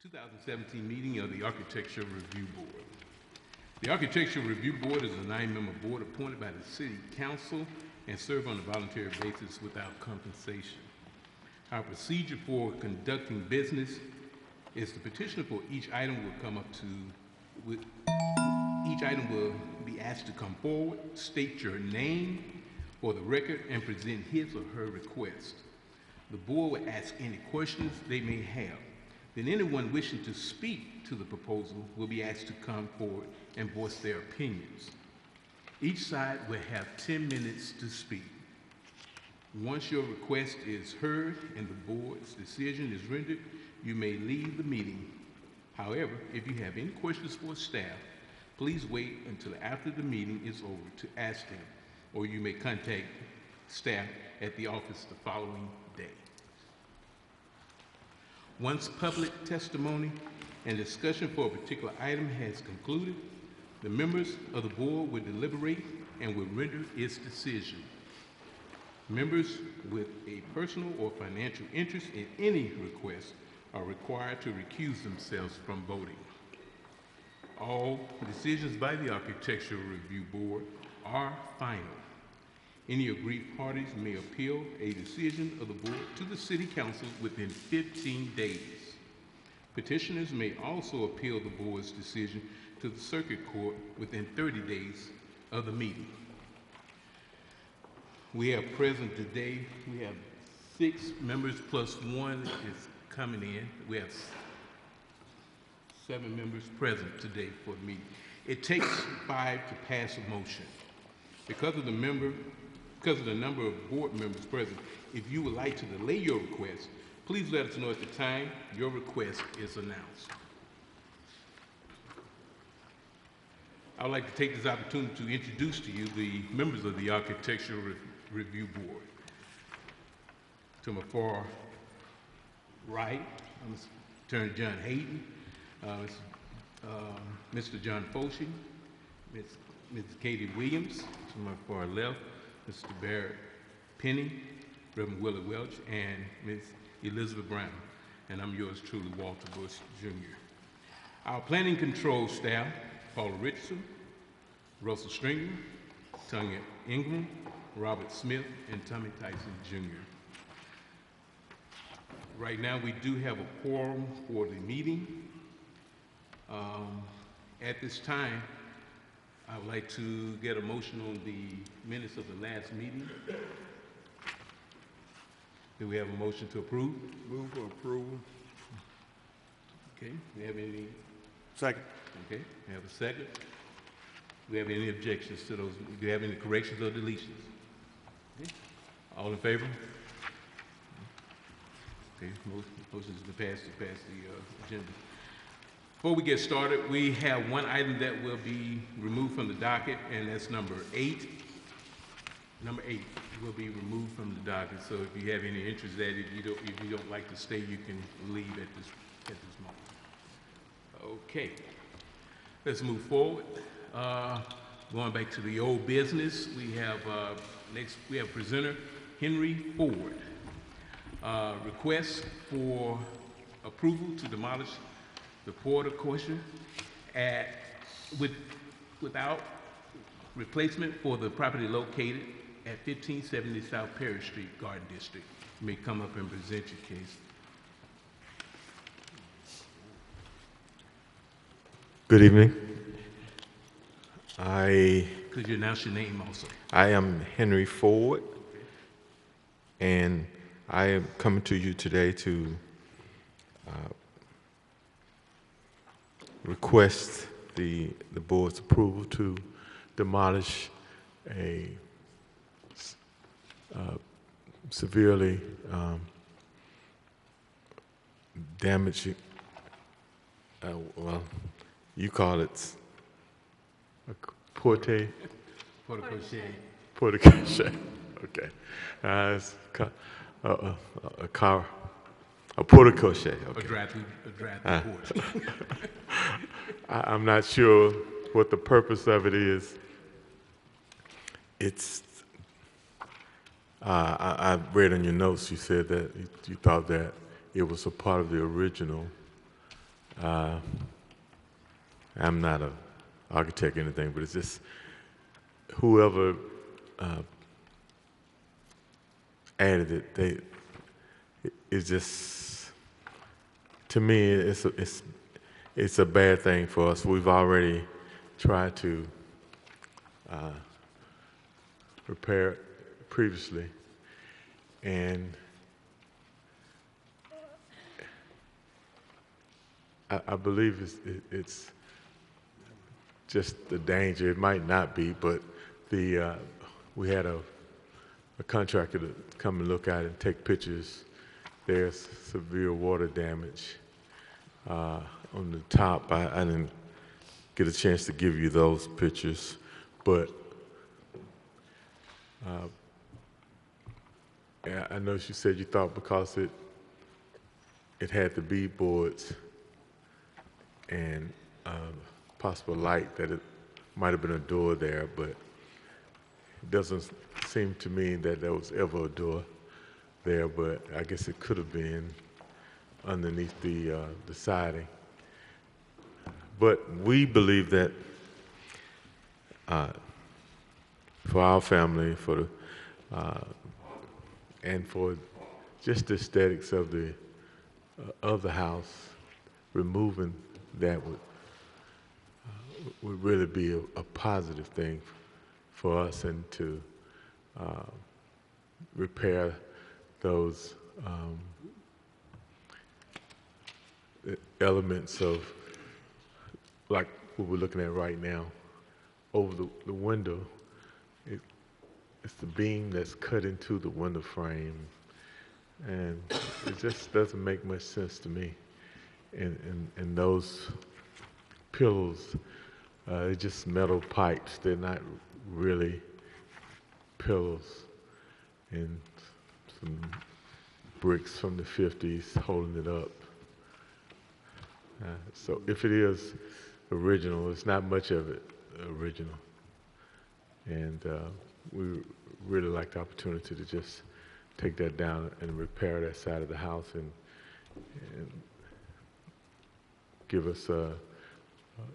2017 meeting of the Architecture Review Board. The Architecture Review Board is a 9-member board appointed by the City Council and serve on a voluntary basis without compensation. Our procedure for conducting business is the petitioner for each item will come up to, each item will be asked to come forward, state your name for the record, and present his or her request. The board will ask any questions they may have. Then anyone wishing to speak to the proposal will be asked to come forward and voice their opinions. Each side will have 10 minutes to speak. Once your request is heard and the board's decision is rendered, you may leave the meeting. However, if you have any questions for staff, please wait until after the meeting is over to ask them, or you may contact staff at the office the following day. Once public testimony and discussion for a particular item has concluded, the members of the board will deliberate and will render its decision. Members with a personal or financial interest in any request are required to recuse themselves from voting. All decisions by the Architectural Review Board are final. Any aggrieved parties may appeal a decision of the board to the City Council within 15 days. Petitioners may also appeal the board's decision to the Circuit Court within 30 days of the meeting. We have present today, we have 6 members plus 1 is coming in. We have 7 members present today for the meeting. It takes 5 to pass a motion. Because of the number of board members present, if you would like to delay your request, please let us know at the time your request is announced. I would like to take this opportunity to introduce to you the members of the Architectural Review Board. To my far right, Attorney John Hayden, Mr. John Foshee, Ms. Katie Williams. To my far left, Mr. Barrett Penny, Reverend Willie Welch, and Ms. Elizabeth Brown. And I'm yours truly, Walter Bush, Jr. Our planning control staff, Paula Richardson, Russell Stringer, Tanya Ingram, Robert Smith, and Tommy Tyson, Jr. Right now, we do have a quorum for the meeting. At this time, I would like to get a motion on the minutes of the last meeting. Do we have a motion to approve? Move for approval. Okay, we have any? Second. Okay, we have a second. Do we have any objections to those? Do you have any corrections or deletions? Okay. All in favor? Okay, motion is to pass the agenda. Before we get started, we have one item that will be removed from the docket, and that's number 8. Number 8 will be removed from the docket. So if you have any interest in that, if you don't like to stay, you can leave at this moment. Okay, let's move forward. Going back to the old business, we have we have presenter Henry Ford. Request for approval to demolish the Porter Caution without replacement for the property located at 1570 South Perry Street, Garden District. You may come up and present your case. Good evening. Could you announce your name also? I am Henry Ford, and I am coming to you today to request the board's approval to demolish a severely damaged, well, you call it a porte cochere. Okay. It's a car, a porte cochere. Okay. A drive-through porch. I'm not sure what the purpose of it is. It's, I read in your notes, you said that you thought that it was a part of the original I'm not an architect or anything, but it's just whoever added it, it's just, to me, it's a bad thing for us. We've already tried to repair it previously, and I believe it's just the danger. It might not be, but we had a contractor to come and look at it and take pictures. There's severe water damage on the top. I didn't get a chance to give you those pictures, but yeah, I know you said you thought because it had the bead boards and possible light that it might have been a door there, but it doesn't seem to me that there was ever a door there, but I guess it could have been underneath the siding. But we believe that for our family, and for just the aesthetics of the house, removing that would really be a positive thing for us, and to repair those elements of, like what we're looking at right now, over the window. It's the beam that's cut into the window frame, and it just doesn't make much sense to me. And those pillows, they're just metal pipes. They're not really pillows. And some bricks from the 50s holding it up. So if it is original, it's not much of it original. And we really like the opportunity to just take that down and repair that side of the house, and give us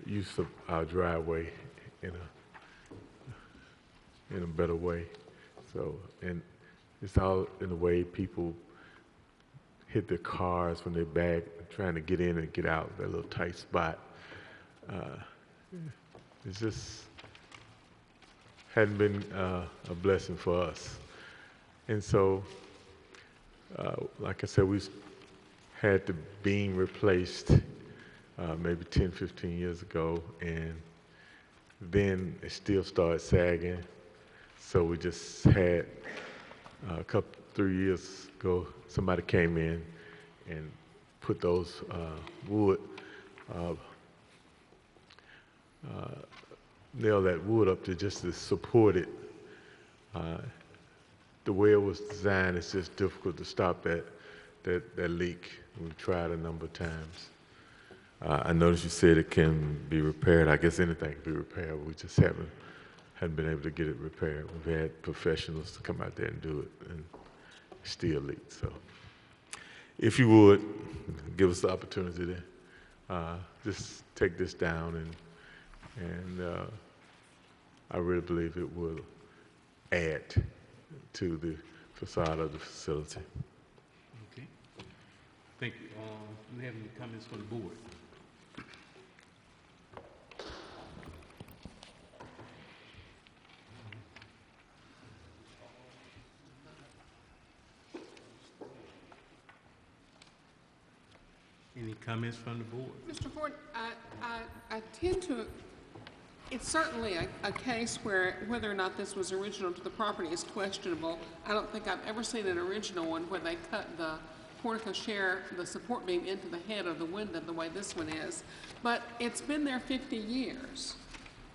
use of our driveway in a better way. So, and it's all in the way people hit their cars when they're back trying to get in and get out, that little tight spot. It's just hadn't been a blessing for us. And so, like I said, we had the beam replaced maybe 10, 15 years ago, and then it still started sagging. So we just had a couple, 3 years ago, somebody came in and put those wood, nail that wood up to just to support it. The way it was designed, it's just difficult to stop that leak. We've tried a number of times. I noticed you said it can be repaired. I guess anything can be repaired. We just hadn't been able to get it repaired. We've had professionals to come out there and do it, and it still leaks. So, if you would give us the opportunity to just take this down, and I really believe it will add to the facade of the facility. Okay. Thank you. Do we have any comments from the board? Any comments from the board? Mr. Ford, I tend to, it's certainly a case where whether or not this was original to the property is questionable. I don't think I've ever seen an original one where they cut the portico-share, the support beam, into the head of the window the way this one is. But it's been there 50 years.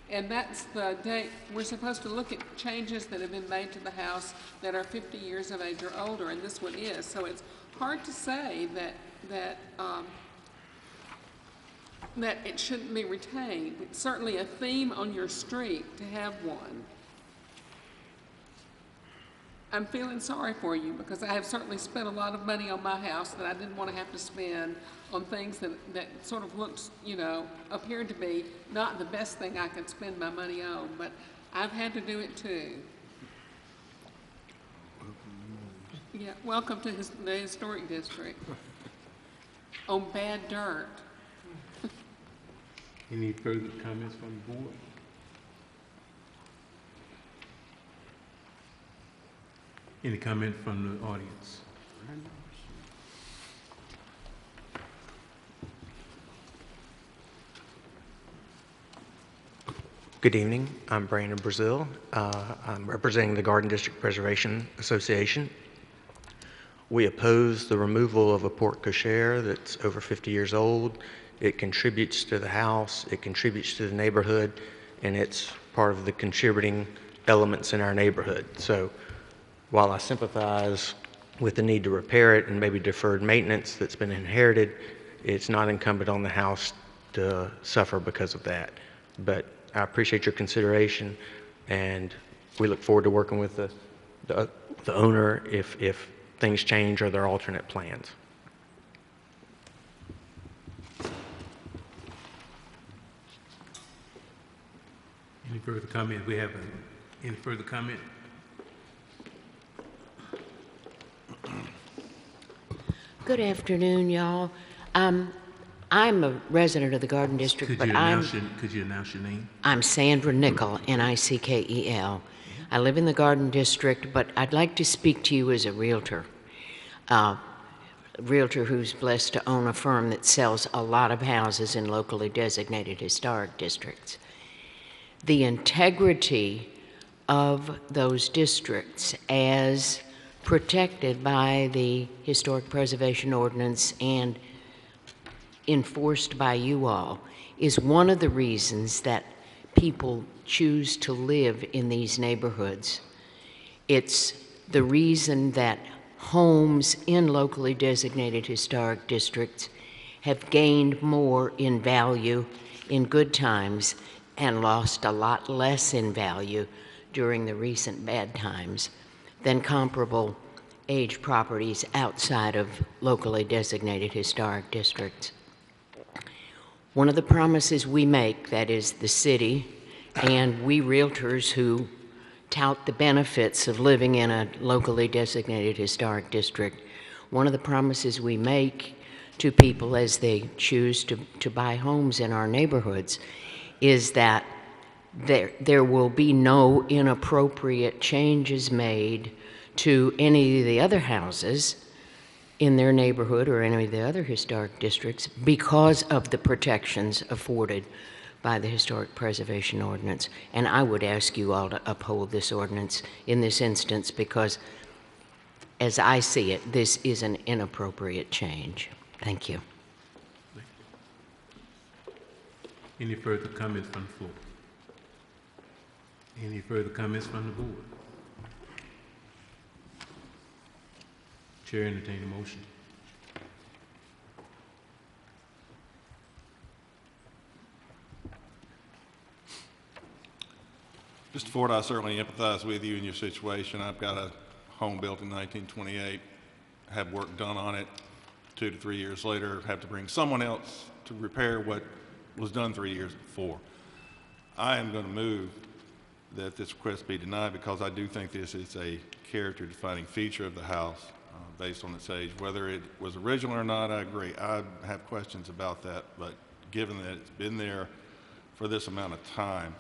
And that's the date. We're supposed to look at changes that have been made to the house that are 50 years of age or older, and this one is. So it's hard to say that it shouldn't be retained. It's certainly a theme on your street to have one. I'm feeling sorry for you because I have certainly spent a lot of money on my house that I didn't want to have to spend on things that sort of looked, you know, appeared to be not the best thing I could spend my money on, but I've had to do it too. Yeah, welcome to the historic district. On bad dirt. Any further comments from the board? Any comment from the audience? Good evening. I'm Brandon Brazil. I'm representing the Garden District Preservation Association. We oppose the removal of a porte cochere that's over 50 years old. It contributes to the house, it contributes to the neighborhood, and it's part of the contributing elements in our neighborhood. So while I sympathize with the need to repair it and maybe deferred maintenance that's been inherited, it's not incumbent on the house to suffer because of that. But I appreciate your consideration, and we look forward to working with the owner if things change or there are alternate plans. Any further comment? We have any further comment? Good afternoon, y'all. I'm a resident of the Garden District, Could but you announce your name? I'm Sandra Nickel, Nickel. I live in the Garden District, but I'd like to speak to you as a realtor. A realtor who's blessed to own a firm that sells a lot of houses in locally designated historic districts. The integrity of those districts as protected by the Historic Preservation Ordinance and enforced by you all is one of the reasons that people choose to live in these neighborhoods. It's the reason that homes in locally designated historic districts have gained more in value in good times and lost a lot less in value during the recent bad times than comparable age properties outside of locally designated historic districts. One of the promises we make, that is the city and we realtors who tout the benefits of living in a locally designated historic district, one of the promises we make to people as they choose to buy homes in our neighborhoods is that there will be no inappropriate changes made to any of the other houses in their neighborhood or any of the other historic districts because of the protections afforded by the Historic Preservation Ordinance. And I would ask you all to uphold this ordinance in this instance because, as I see it, this is an inappropriate change. Thank you. Any further comments from the floor? Any further comments from the board? Chair entertain a motion. Mr. Ford, I certainly empathize with you in your situation. I've got a home built in 1928, have work done on it. 2 to 3 years later, have to bring someone else to repair what was done 3 years before. I am going to move that this request be denied because I do think this is a character-defining feature of the house based on its age. Whether it was original or not, I agree. I have questions about that, but given that it's been there for this amount of time,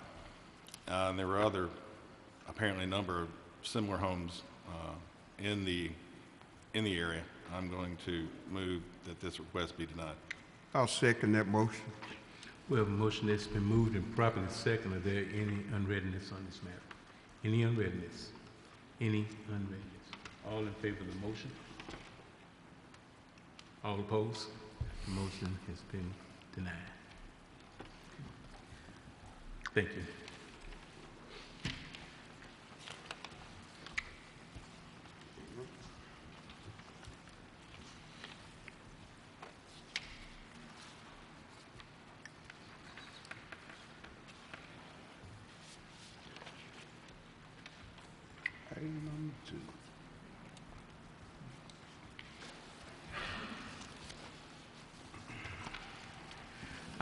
and there were other, apparently a number of similar homes in the area, I'm going to move that this request be denied. I'll second that motion. We have a motion that's been moved and properly seconded. Are there any unreadness on this matter? Any unreadness? Any unreadness? All in favor of the motion? All opposed? The motion has been denied. Thank you. Item number 2.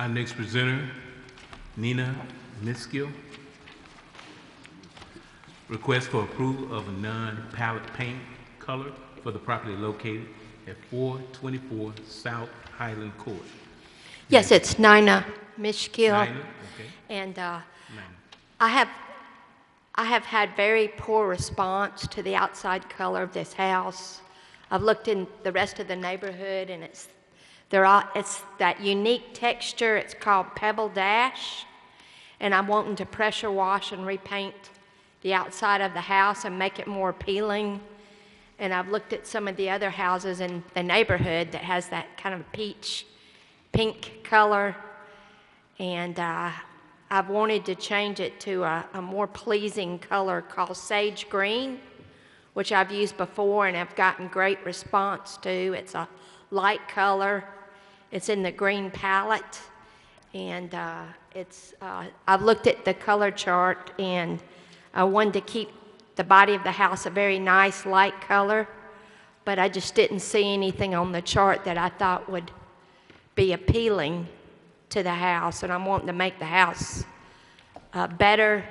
Our next presenter, Nina Miskill. Request for approval of a non-palette paint color for the property located at 424 South Highland Court. Yes, it's Nina Mishkill. Nina, okay. And Nina. I have had very poor response to the outside color of this house. I've looked in the rest of the neighborhood, and it's that unique texture. It's called Pebble Dash, and I'm wanting to pressure wash and repaint the outside of the house and make it more appealing. And I've looked at some of the other houses in the neighborhood that has that kind of peach pink color, and I've wanted to change it to a more pleasing color called sage green, which I've used before and I've gotten great response to. It's a light color. It's in the green palette, and I've looked at the color chart, and I wanted to keep the body of the house a very nice light color, but I just didn't see anything on the chart that I thought would be appealing to the house, and I'm wanting to make the house better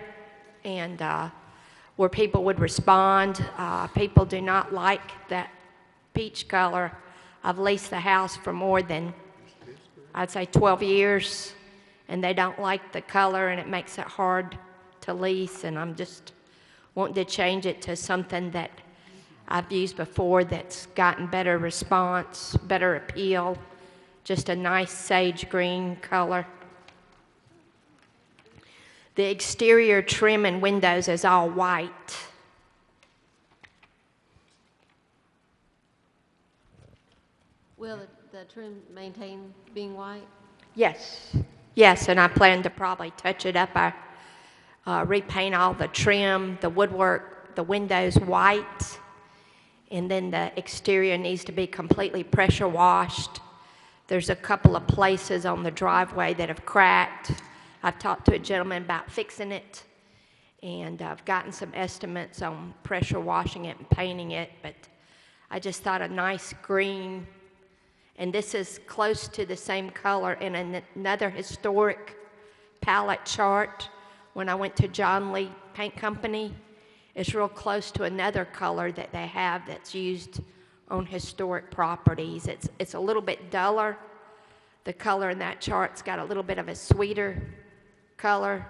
and where people would respond. People do not like that peach color. I've leased the house for more than, I'd say, 12 years, and they don't like the color, and it makes it hard to lease, and I'm just wanting to change it to something that I've used before that's gotten better response, better appeal, just a nice sage green color. The exterior trim and windows is all white. Will the trim maintain being white? Yes, yes, and I plan to probably touch it up. I repaint all the trim, the woodwork, the windows white, and then the exterior needs to be completely pressure washed. There's a couple of places on the driveway that have cracked. I've talked to a gentleman about fixing it, and I've gotten some estimates on pressure washing it and painting it, but I just thought a nice green, and this is close to the same color in another historic palette chart. When I went to John Lee Paint Company, it's real close to another color that they have that's used on historic properties. It's a little bit duller. The color in that chart's got a little bit of a sweeter color,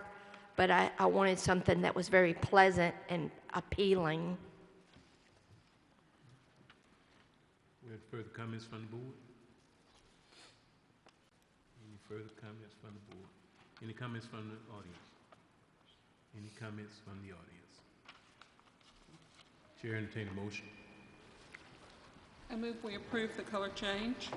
but I wanted something that was very pleasant and appealing. We have further comments from the board? Any further comments from the board? Any comments from the audience? Any comments from the audience? Chair, entertain a motion. I move we approve the color change.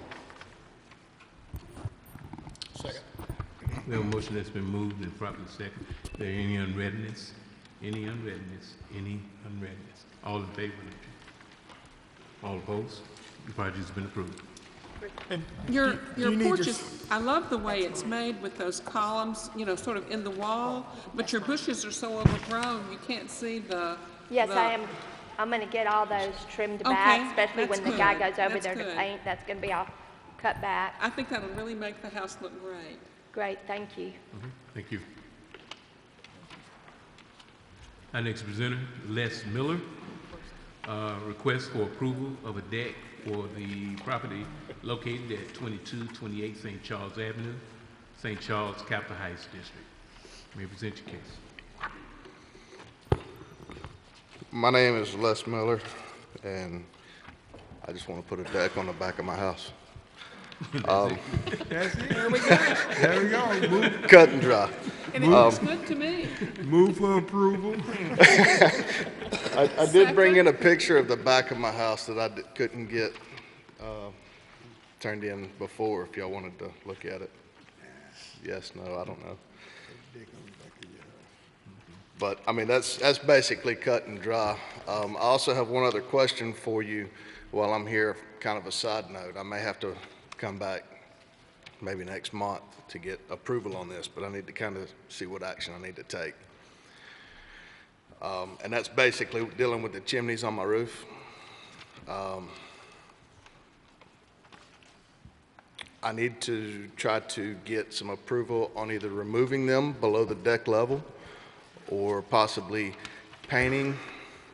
We have a motion that's been moved and properly seconded. Is there any unreadness? Any unreadness? Any unreadness? All in favor? All opposed? The project has been approved. Your porch is, I love the way it's made with those columns, you know, sort of in the wall, but your bushes are so overgrown, you can't see the... Yes, the- I am. I'm going to get all those trimmed Okay, back, especially that's when the guy good. goes over That's there to good. paint. That's going to be all cut back. I think that'll really make the house look great. Great, thank you. Thank you. Our next presenter, Les Miller. Request for approval of a deck for the property located at 2228 St. Charles Avenue, St. Charles, Capitol Heights District. May present your case. My name is Les Miller, and I just want to put a deck on the back of my house. That's it. There we go. There we go. Move, Cut and dry. And it looks good to me. move for approval. I did bring in a picture of the back of my house that I couldn't get turned in before, if y'all wanted to look at it. Yes, no, I don't know. But, I mean, that's basically cut and dry. I also have one other question for you while I'm here, kind of a side note. I may have to come back maybe next month to get approval on this, but I need to kind of see what action I need to take. And that's basically dealing with the chimneys on my roof. I need to try to get some approval on either removing them below the deck level or possibly painting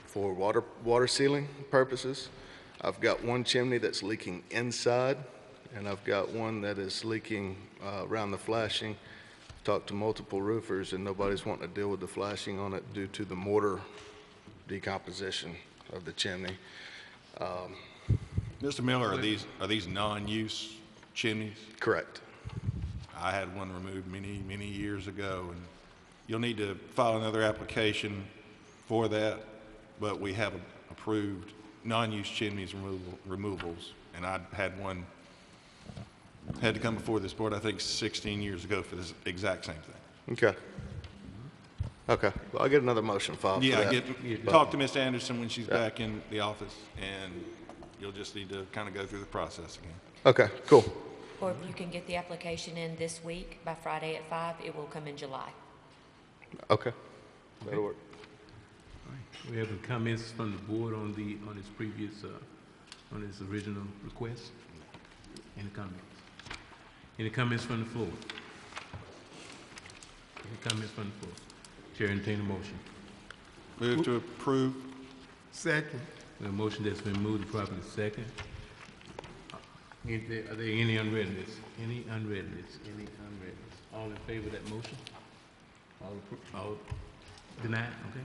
for water sealing purposes. I've got one chimney that's leaking inside, and I've got one that is leaking around the flashing. Talked to multiple roofers, and nobody's wanting to deal with the flashing on it due to the mortar decomposition of the chimney. Mr. Miller, are these non-use chimneys? Correct. I had one removed many, many years ago, and you'll need to file another application for that, but we have approved non-use chimneys removals, and I had one, had to come before this board, I think 16 years ago for this exact same thing. Okay. Okay. Well, I'll get another motion filed for that. Talk to Ms. Anderson when she's back in the office, and you'll just need to kind of go through the process again. Okay, cool. Or if you can get the application in this week by Friday at 5, it will come in July. Okay. That'll work. All right. We have any comments from the board on his previous, on his original request? Any comments? Any comments from the floor? Any comments from the floor? Chair, entertain a motion. Move to approve. Second. We have a motion that's been moved and properly second. Are there any unreadness? Any unreadness? Any unreadness? All in favor of that motion? All denied? Okay.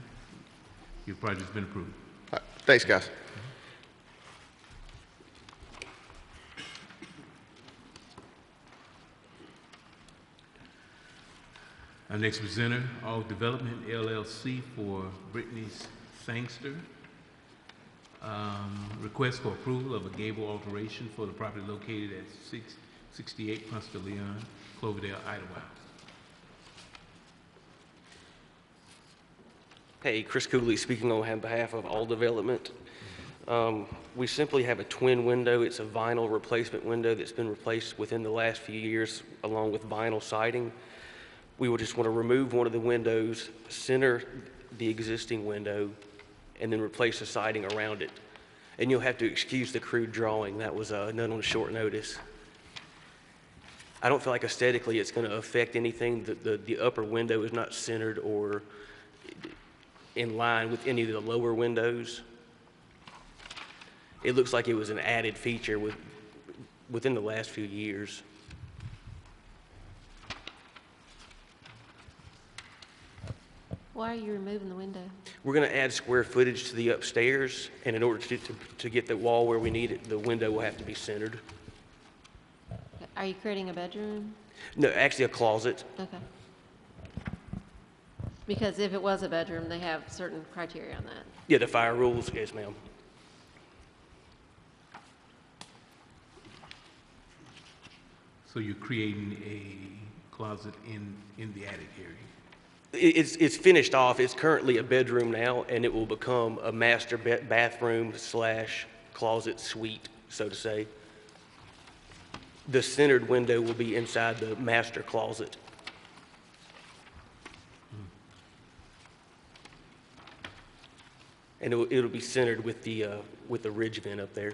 Your project's been approved. All right. Thanks, guys. Our next presenter, All Development LLC for Brittany Sangster. Request for approval of a gable alteration for the property located at 668 Ponce de Leon, Cloverdale, Idlewild. Hey, Chris Cooley speaking on behalf of All Development. We simply have a twin window. It's a vinyl replacement window that's been replaced within the last few years along with vinyl siding. We would just want to remove one of the windows, center the existing window, and then replace the siding around it. And you'll have to excuse the crude drawing. That was done on short notice. I don't feel like aesthetically it's going to affect anything. The upper window is not centered or in line with any of the lower windows. It looks like it was an added feature within the last few years. Why are you removing the window? We're going to add square footage to the upstairs, and in order to get the wall where we need it, the window will have to be centered. Are you creating a bedroom? No, actually a closet. Okay. Because if it was a bedroom, they have certain criteria on that. Yeah, the fire rules, yes, ma'am. So you're creating a closet in the attic area? It's finished off. It's currently a bedroom now, and it will become a master bathroom / closet suite, so to say. The centered window will be inside the master closet. And it'll be centered with the ridge vent up there.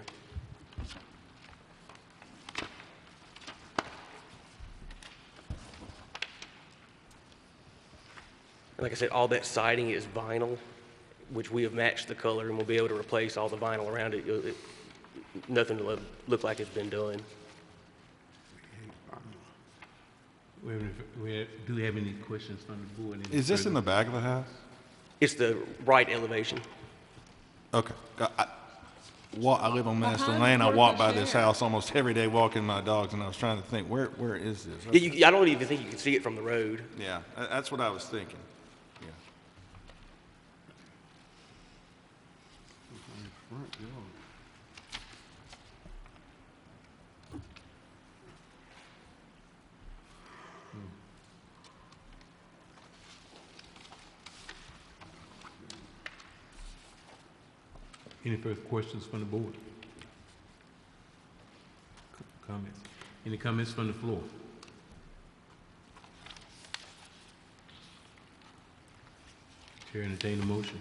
Like I said, all that siding is vinyl, which we have matched the color, and we'll be able to replace all the vinyl around it. Nothing to look like it's been done. Do we have any questions from the board? Is this in the back of the house? It's the right elevation. Okay. I live on Master Lane. I walk by this house almost every day walking my dogs, and I was trying to think, where is this? Okay. I don't even think you can see it from the road. Yeah, that's what I was thinking. Yeah. Any further questions from the board? Comments? Any comments from the floor? Chair, entertain the motion.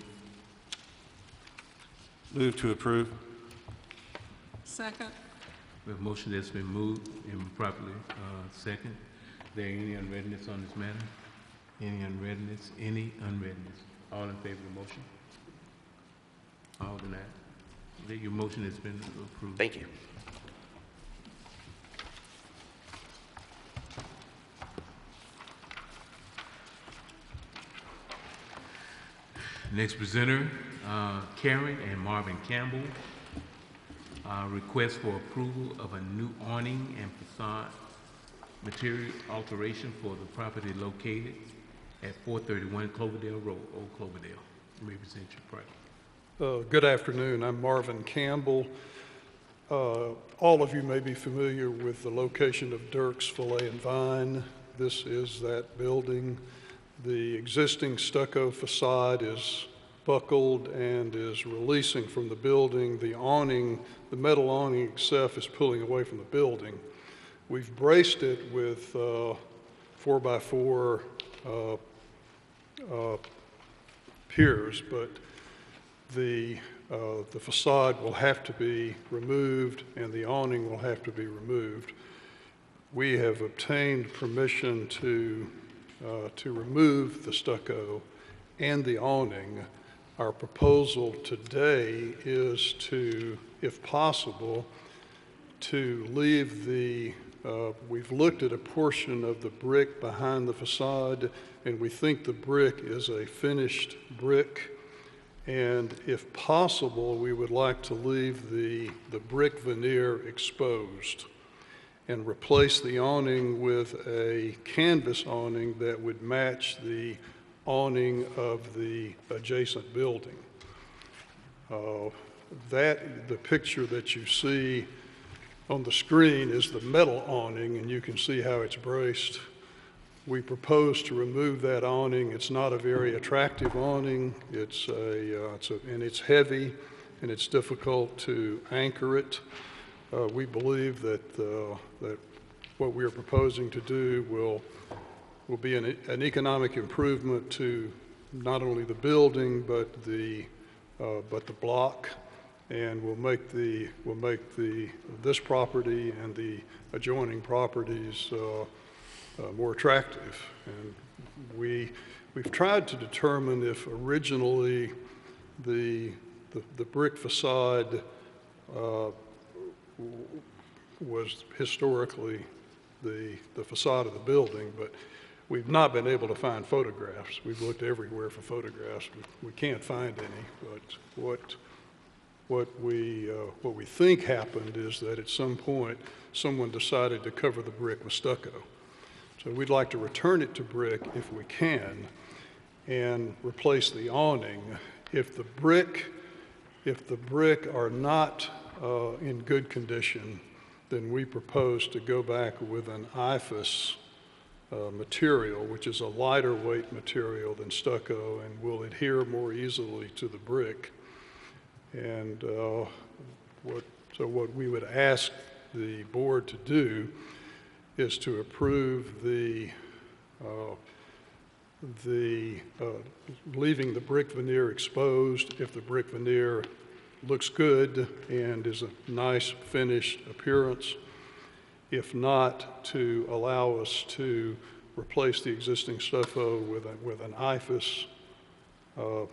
Move to approve. Second. We have a motion that's been moved and properly second. There any unreadness on this matter? Any unreadness? Any unreadness? All in favor of the motion? All denied. Okay, your motion has been approved. Thank you. Next presenter, Karen and Marvin Campbell. Request for approval of a new awning and facade material alteration for the property located at 431 Cloverdale Road, Old Cloverdale. You may present your project. Good afternoon. I'm Marvin Campbell. All of you may be familiar with the location of Dirk's Filet and Vine. This is that building. The existing stucco facade is buckled and is releasing from the building. The awning, the metal awning itself is pulling away from the building. We've braced it with 4x4 piers, but the facade will have to be removed and the awning will have to be removed. We have obtained permission to remove the stucco and the awning. Our proposal today is to, if possible, to leave the, we've looked at a portion of the brick behind the facade, and we think the brick is a finished brick. And if possible, we would like to leave the brick veneer exposed and replace the awning with a canvas awning that would match the awning of the adjacent building. The picture that you see on the screen is the metal awning, and you can see how it's braced. We propose to remove that awning. It's not a very attractive awning. And it's heavy, and it's difficult to anchor it. We believe that that what we are proposing to do will be an economic improvement to not only the building but the block, and will make this property and the adjoining properties more attractive. And we've tried to determine if originally the brick facade was historically the facade of the building, but we've not been able to find photographs. We've looked everywhere for photographs. We can't find any, but what we think happened is that at some point someone decided to cover the brick with stucco. So we'd like to return it to brick if we can and replace the awning. If the brick are not in good condition, then we propose to go back with an IFAS material, which is a lighter weight material than stucco and will adhere more easily to the brick. And what we would ask the board to do is to approve the leaving the brick veneer exposed if the brick veneer looks good and is a nice finished appearance. If not, to allow us to replace the existing stucco with an IFAS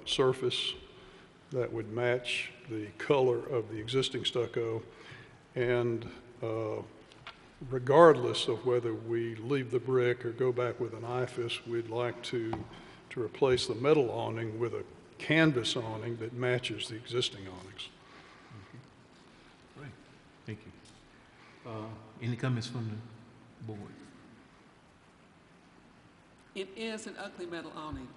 surface that would match the color of the existing stucco. And regardless of whether we leave the brick or go back with an IFAS, we'd like to replace the metal awning with a canvas awning that matches the existing awnings. Great, thank you. Any comments from the board? It is an ugly metal awning.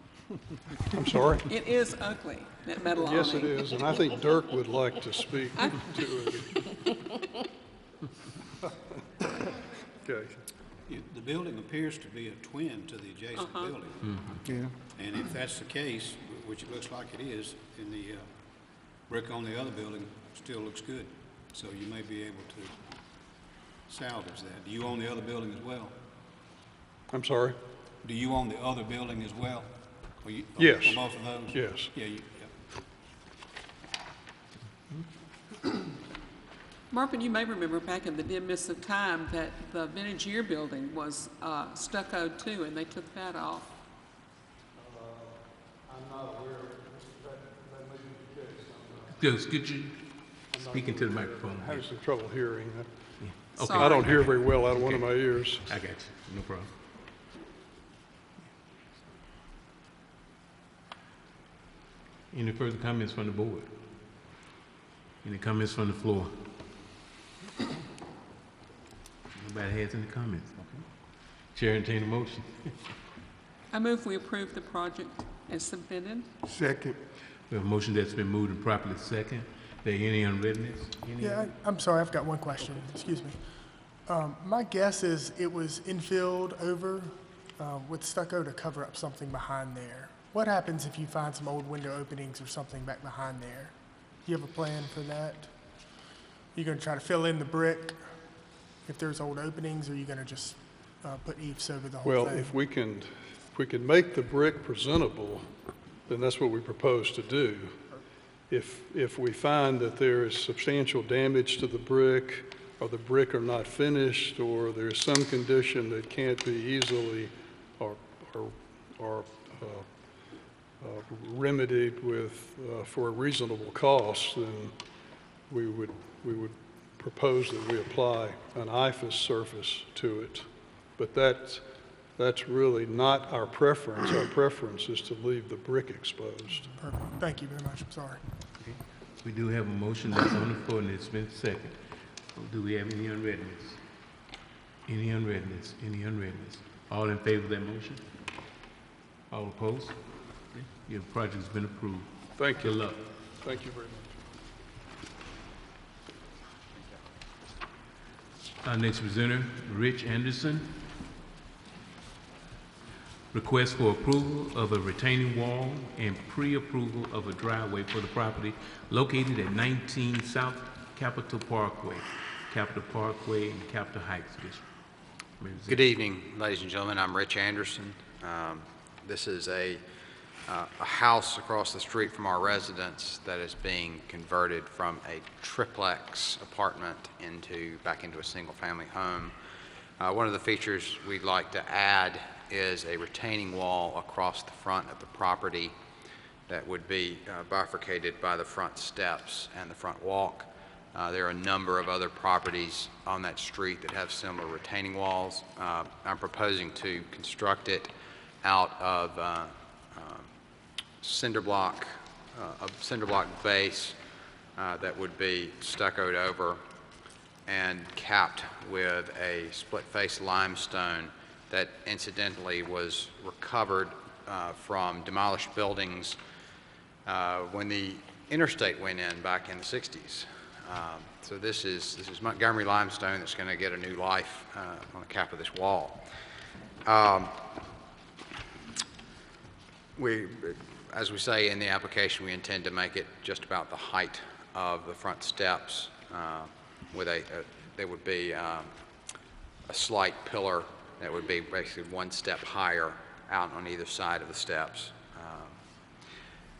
I'm sorry? It is ugly, that metal awning. Yes, it is, and I think Dirk would like to speak to it. Okay. The building appears to be a twin to the adjacent building. Yeah. And if that's the case, which it looks like it is, then the brick on the other building still looks good. So you may be able to salvage that. Do you own the other building as well? I'm sorry? Do you own the other building as well? Yes. Or both of those? Yes. Yeah. Marvin, you may remember back in the dim mist of time that the Vintage Year building was stuccoed too, and they took that off. I'm not aware of that may be the case. Just get you speaking to the microphone. I'm having some trouble hearing. Okay. I don't hear very well out of one of my ears. I got you. No problem. Any further comments from the board? Any comments from the floor? Nobody has any comments? Okay. Chair, entertain a motion. I move we approve the project as submitted. Second. We have a motion that's been moved and properly second. There any unreadness? Yeah, I'm sorry, I've got one question, excuse me. My guess is it was infilled over with stucco to cover up something behind there. What happens if you find some old window openings or something back behind there? Do you have a plan for that? You gonna try to fill in the brick if there's old openings, or are you gonna just put eaves over the whole Well, thing? if we can make the brick presentable, then that's what we propose to do. If we find that there is substantial damage to the brick, or the brick are not finished, or there's some condition that can't be easily or remedied with for a reasonable cost, then we would propose that we apply an IFAS surface to it. But that's really not our preference. Our preference is to leave the brick exposed. Perfect, thank you very much, I'm sorry. Okay. We do have a motion that's on the floor and it's been seconded. Do we have any unreadness? Any unreadness? Any unreadness? All in favor of that motion? All opposed? Okay. Your project's been approved. Thank you. Good luck. Thank you very much. Our next presenter, Rich Anderson. Request for approval of a retaining wall and pre-approval of a driveway for the property located at 19 South Capitol Parkway in Capitol Heights District. Good evening, ladies and gentlemen. I'm Rich Anderson. This is a house across the street from our residence that is being converted from a triplex apartment back into a single-family home. One of the features we'd like to add is a retaining wall across the front of the property that would be bifurcated by the front steps and the front walk. There are a number of other properties on that street that have similar retaining walls. I'm proposing to construct it out of cinder block base that would be stuccoed over and capped with a split-face limestone that incidentally was recovered from demolished buildings when the interstate went in back in the 60s. So this is Montgomery limestone that's going to get a new life on the cap of this wall. As we say in the application, we intend to make it just about the height of the front steps with there would be a slight pillar that would be basically one step higher out on either side of the steps.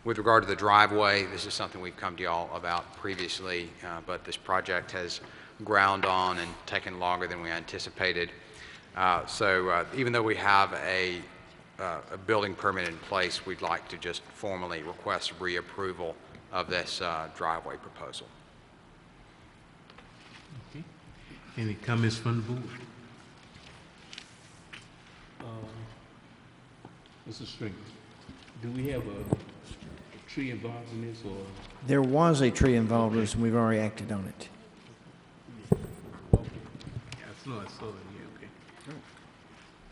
With regard to the driveway, this is something we've come to y'all about previously, but this project has ground on and taken longer than we anticipated. So even though we have a building permit in place, we'd like to just formally request reapproval of this driveway proposal. Okay. Any comments from the board? Mr. Stringer, do we have a tree involved in this, or? There was a tree involved in this, and we've already acted on it. Okay. Yeah, I saw it, yeah, okay.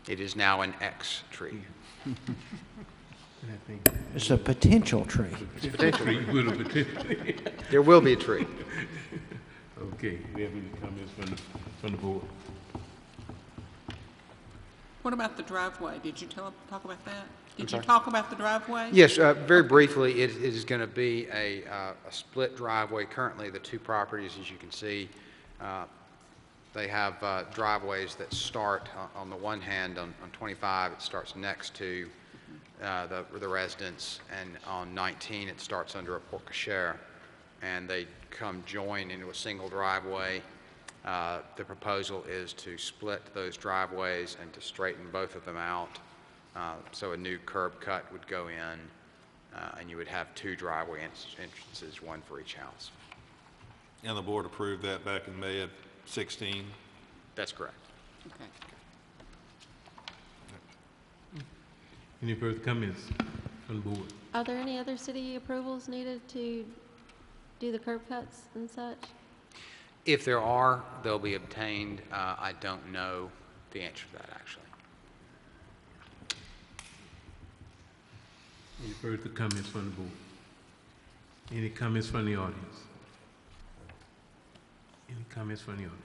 It is now an X tree. And I think It's a potential tree. potential tree with a potential. There will be a tree. Okay, we have any comments from the board? What about the driveway? Did you talk about that? Did you sorry? talk about the driveway? Yes, very briefly, it is going to be a split driveway. Currently, the two properties, as you can see, they have driveways that start on the one hand on 25. It starts next to the residence, and on 19 it starts under a porte cochere. and they come join into a single driveway. The proposal is to split those driveways and to straighten both of them out. So a new curb cut would go in, and you would have two driveway entrances, one for each house. And the board approved that back in May of 16. That's correct. Okay. Any further comments from the board? Are there any other city approvals needed to do the curb cuts and such? If there are, they'll be obtained. I don't know the answer to that, actually. Any further comments from the board? Any comments from the audience? Any comments from the audience?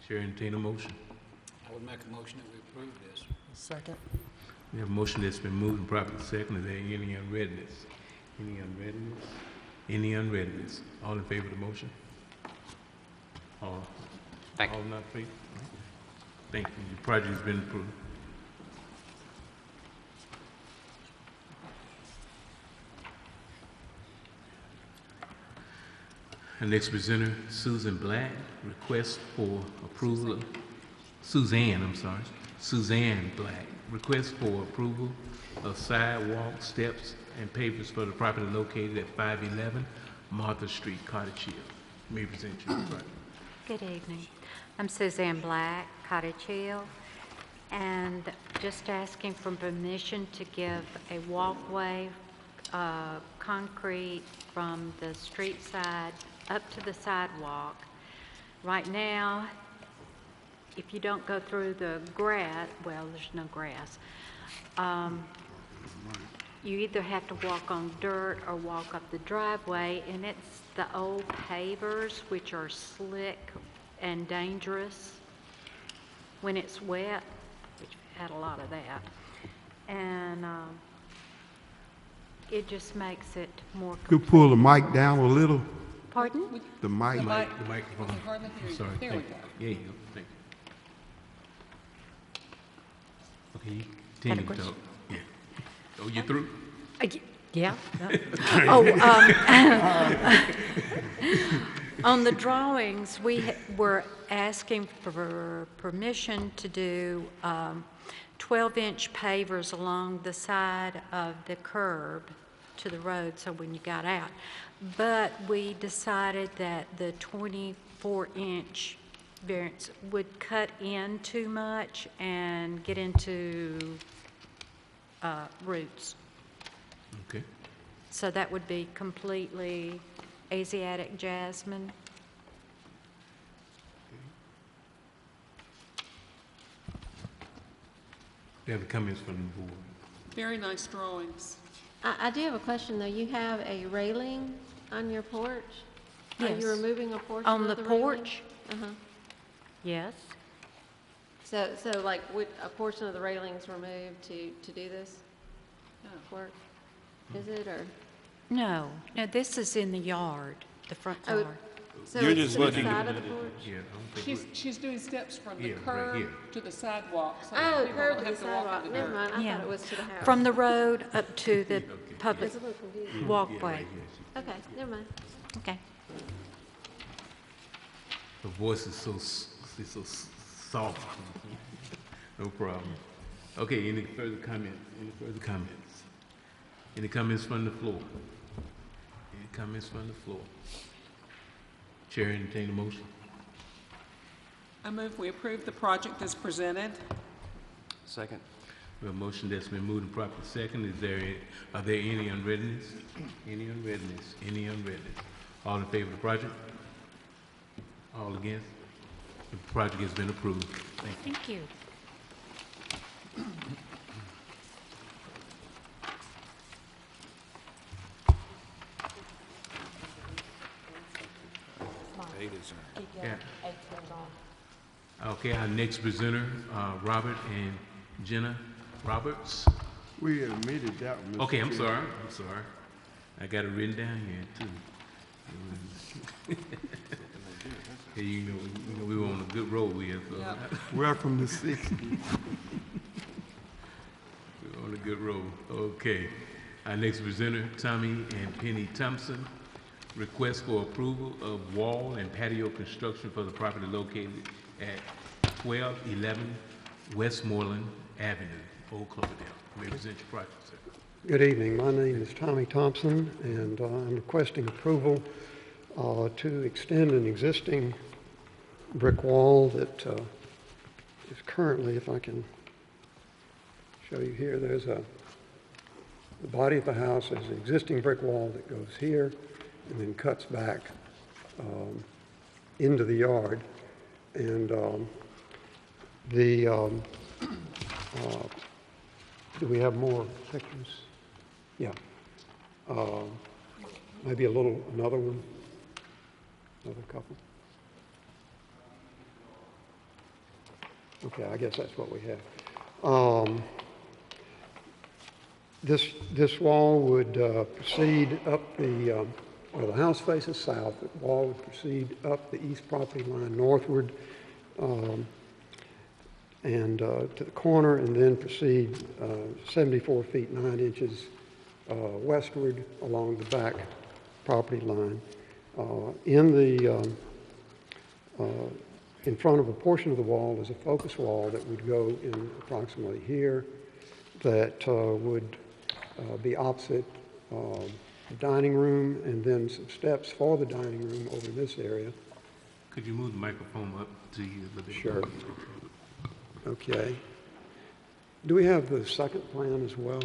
Chair, entertain a motion. I would make a motion that we approve this. Second. We have a motion that's been moved and properly seconded. Is there any unreadness? Any unreadness? Any unreadness? All in favor of the motion? All not in favor? Thank you. The project has been approved. Our next presenter, Susan Black, request for approval of, Suzanne Black, request for approval of sidewalk, steps, and pavers for the property located at 511 Martha Street, Cottage Hill. May present you the project. Good evening. I'm Suzanne Black, Cottage Hill, and just asking for permission to give a walkway, concrete from the street side up to the sidewalk. Right now, if you don't go through the grass, well, there's no grass, you either have to walk on dirt or walk up the driveway, and it's the old pavers, which are slick and dangerous when it's wet, which we've had a lot of that. And it just makes it more Could pull the mic down a little. Pardon? The mic. The microphone. can hardly hear you. Sorry. There we Thank go. you. Yeah, you go. Thank you. Okay, you continue to talk. Yeah. Oh, you through? Yeah. On the drawings, we were asking for permission to do 12-inch pavers along the side of the curb to the road, so when you got out. But we decided that the 24-inch variance would cut in too much and get into roots. Okay. So that would be completely Asiatic jasmine. We have comments from the board. Very nice drawings. I do have a question, though. You have a railing on your porch? Are Yes. you removing a portion On of the the railing? porch? Uh-huh. Yes. So like, would a portion of the railings removed to do this work? Is it, or? No, this is in the yard, the front Oh, yard. So You're it's just to the looking at side of the porch? Yeah, I don't think She's doing steps from the Yeah, right curb here. to the sidewalk. So Oh, people curb don't to the have walk sidewalk. in the Never dirt. mind, I Yeah. thought it was to the house. From the road up to the public It's a little confusing. walkway. Okay, never mind. Okay. The voice is so soft. No problem. Okay, any further comments? Any further comments? Any comments from the floor? Any comments from the floor? Chair, entertain a motion. I move we approve the project as presented. Second. We have a motion that's been moved and properly second. Are there any unreadness? Any unreadness? Any unreadness? All in favor of the project? All against? The project has been approved. Thank you. Thank you. Yeah. Okay, our next presenter, Robert and Jenna Roberts. We admitted that, Mr. Okay, I'm Chair. sorry. I got it written down here too. Hey, you know, we were on a good road here, so. Welcome to 60. We're on a good road. Okay. Our next presenter, Tommy and Penny Thompson, Request for approval of wall and patio construction for the property located at 1211 Westmoreland Avenue, Old Cloverdale. You may present your project, sir. Good evening. My name is Tommy Thompson, and I'm requesting approval to extend an existing brick wall that is currently, if I can show you here, there's the body of the house is an existing brick wall that goes here and then cuts back into the yard. And do we have more pictures? Yeah. Maybe another one, another couple. Okay, I guess that's what we have. This wall would proceed up the, well, the house faces south. The wall would proceed up the east property line northward and to the corner, and then proceed 74 feet 9 inches westward along the back property line. In front of a portion of the wall is a focus wall that would go in approximately here that would be opposite the dining room, and then some steps for the dining room over this area. Could you move the microphone up to you a little bit? Sure. Okay. Do we have the second plan as well?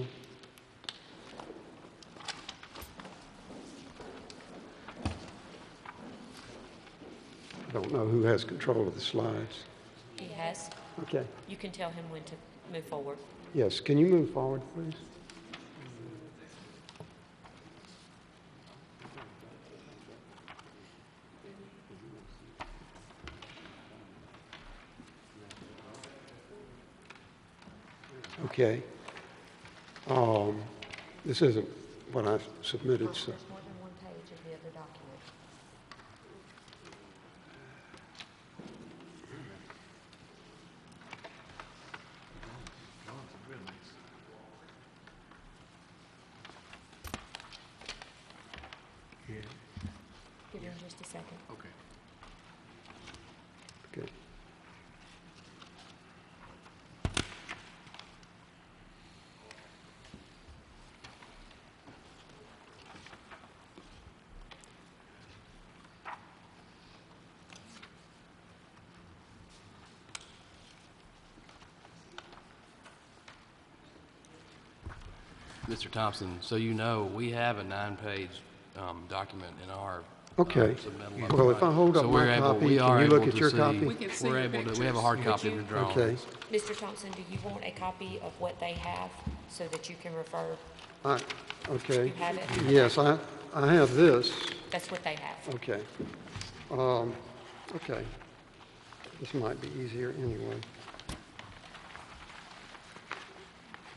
I don't know who has control of the slides. He has. Okay. You can tell him when to move forward. Yes, can you move forward, please? Okay. This isn't what I submitted, so. There's more than one page of the other document. Yeah. Give him just a second. Okay. Okay. Mr. Thompson, so you know, we have a 9-page document in our Okay. submittal. Well, if I hold up So my we're able- copy, we can are you look able at to your see- copy? We can see We're your able to, we have a pictures. hard Would copy you- of the drawings. Okay. Mr. Thompson, do you want a copy of what they have so that you can refer? Okay. You have it? Yes, I have this. That's what they have. Okay. Okay. This might be easier anyway.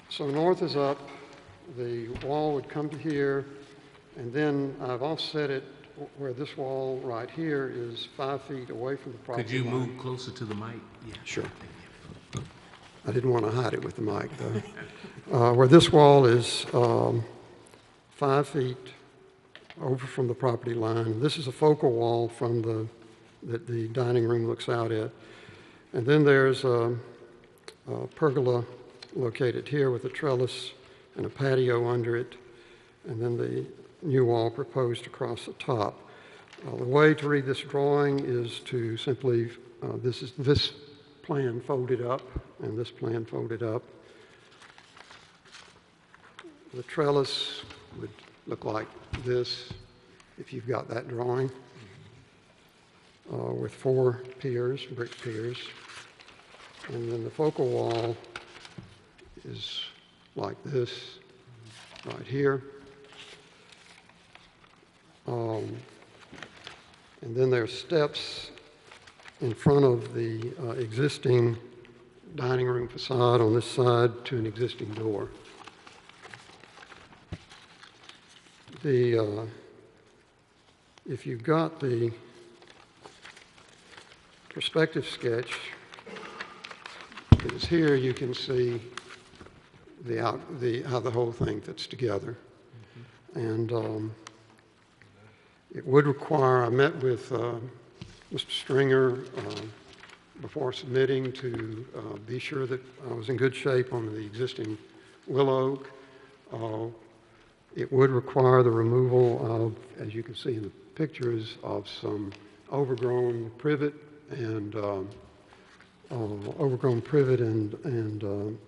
So north is up, the wall would come to here, and then I've offset it where this wall right here is 5 feet away from the property Could you line. move closer to the mic? Yeah. Sure. I didn't want to hide it with the mic, though. Where this wall is 5 feet over from the property line. This is a focal wall from that the dining room looks out at. And then there's a pergola located here with a trellis and a patio under it, and then the new wall proposed across the top. The way to read this drawing is to simply, this plan folded up and this plan folded up. The trellis would look like this if you've got that drawing, with 4 piers, brick piers. And then the focal wall is like this right here. And then there's steps in front of the existing dining room facade on this side to an existing door. If you've got the perspective sketch that is here, you can see how the whole thing fits together. And It would require, I met with Mr. Stringer before submitting to be sure that I was in good shape on the existing willow oak. It would require the removal of, as you can see in the pictures, of some overgrown privet and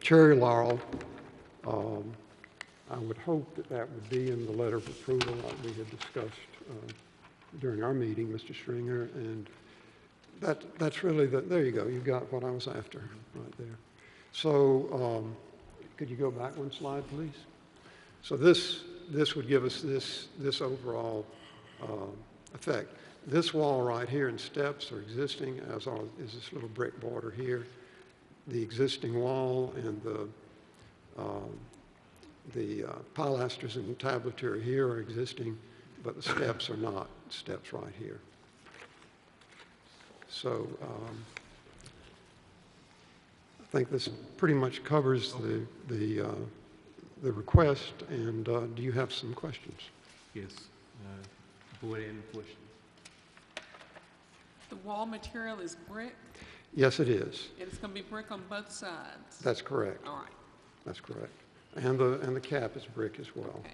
cherry laurel. I would hope that that would be in the letter of approval like we had discussed during our meeting, Mr. Stringer, and that's really there you go. You got what I was after right there. So could you go back one slide, please? So this would give us this overall effect. This wall right here and steps are existing, as is this little brick border here. The existing wall and the pilasters and the tablature here are existing, but the steps are not. Steps right here. So I think this pretty much covers the request. And do you have some questions? Yes. Board, any questions? The wall material is brick, Yes, it is. and it's going to be brick on both sides. That's correct. All right. That's correct. And the cap is brick as well. Okay.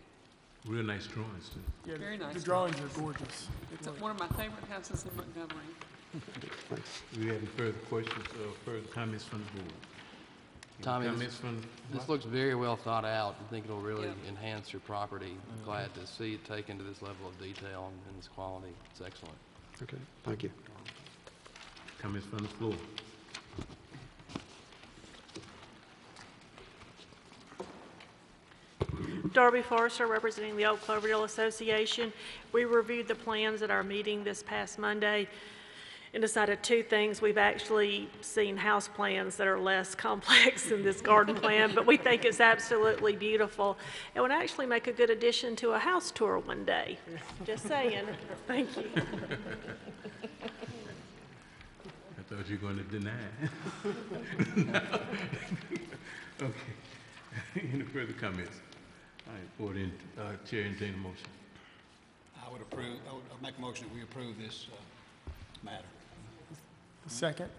Real nice drawings, too. Yeah, Very nice. The drawings are gorgeous. It's one of my favorite houses in Montgomery. Thanks. Do we have any further questions or further comments from the board? Any Tommy, comments from this looks very well thought out. I think it'll really Yeah. enhance your property. Glad to see it taken to this level of detail and this quality. It's excellent. Okay, thank you. Comments from the floor? Darby Forrester, representing the Oak Cloverdale Association. We reviewed the plans at our meeting this past Monday and decided two things. We've actually seen house plans that are less complex than this garden plan, but we think it's absolutely beautiful. It would actually make a good addition to a house tour one day. Just saying. Thank you. I thought you were going to deny. Okay. Any further comments? All right, board chair, entertain a motion. I would make a motion that we approve this matter. Second.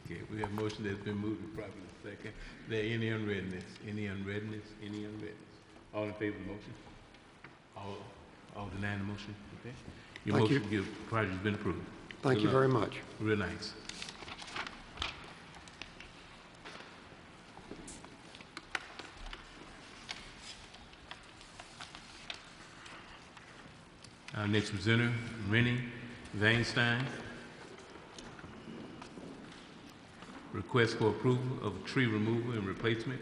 Okay, we have a motion that's been moved and properly second. There any unreadness? Any unreadness? Any unreadness? All in favor of the motion? All denying the motion? Okay. Your Thank motion, you. your project has been approved. Thank Good you luck. very much. Real nice. Our next presenter, Rennie Weinstein. Request for approval of tree removal and replacement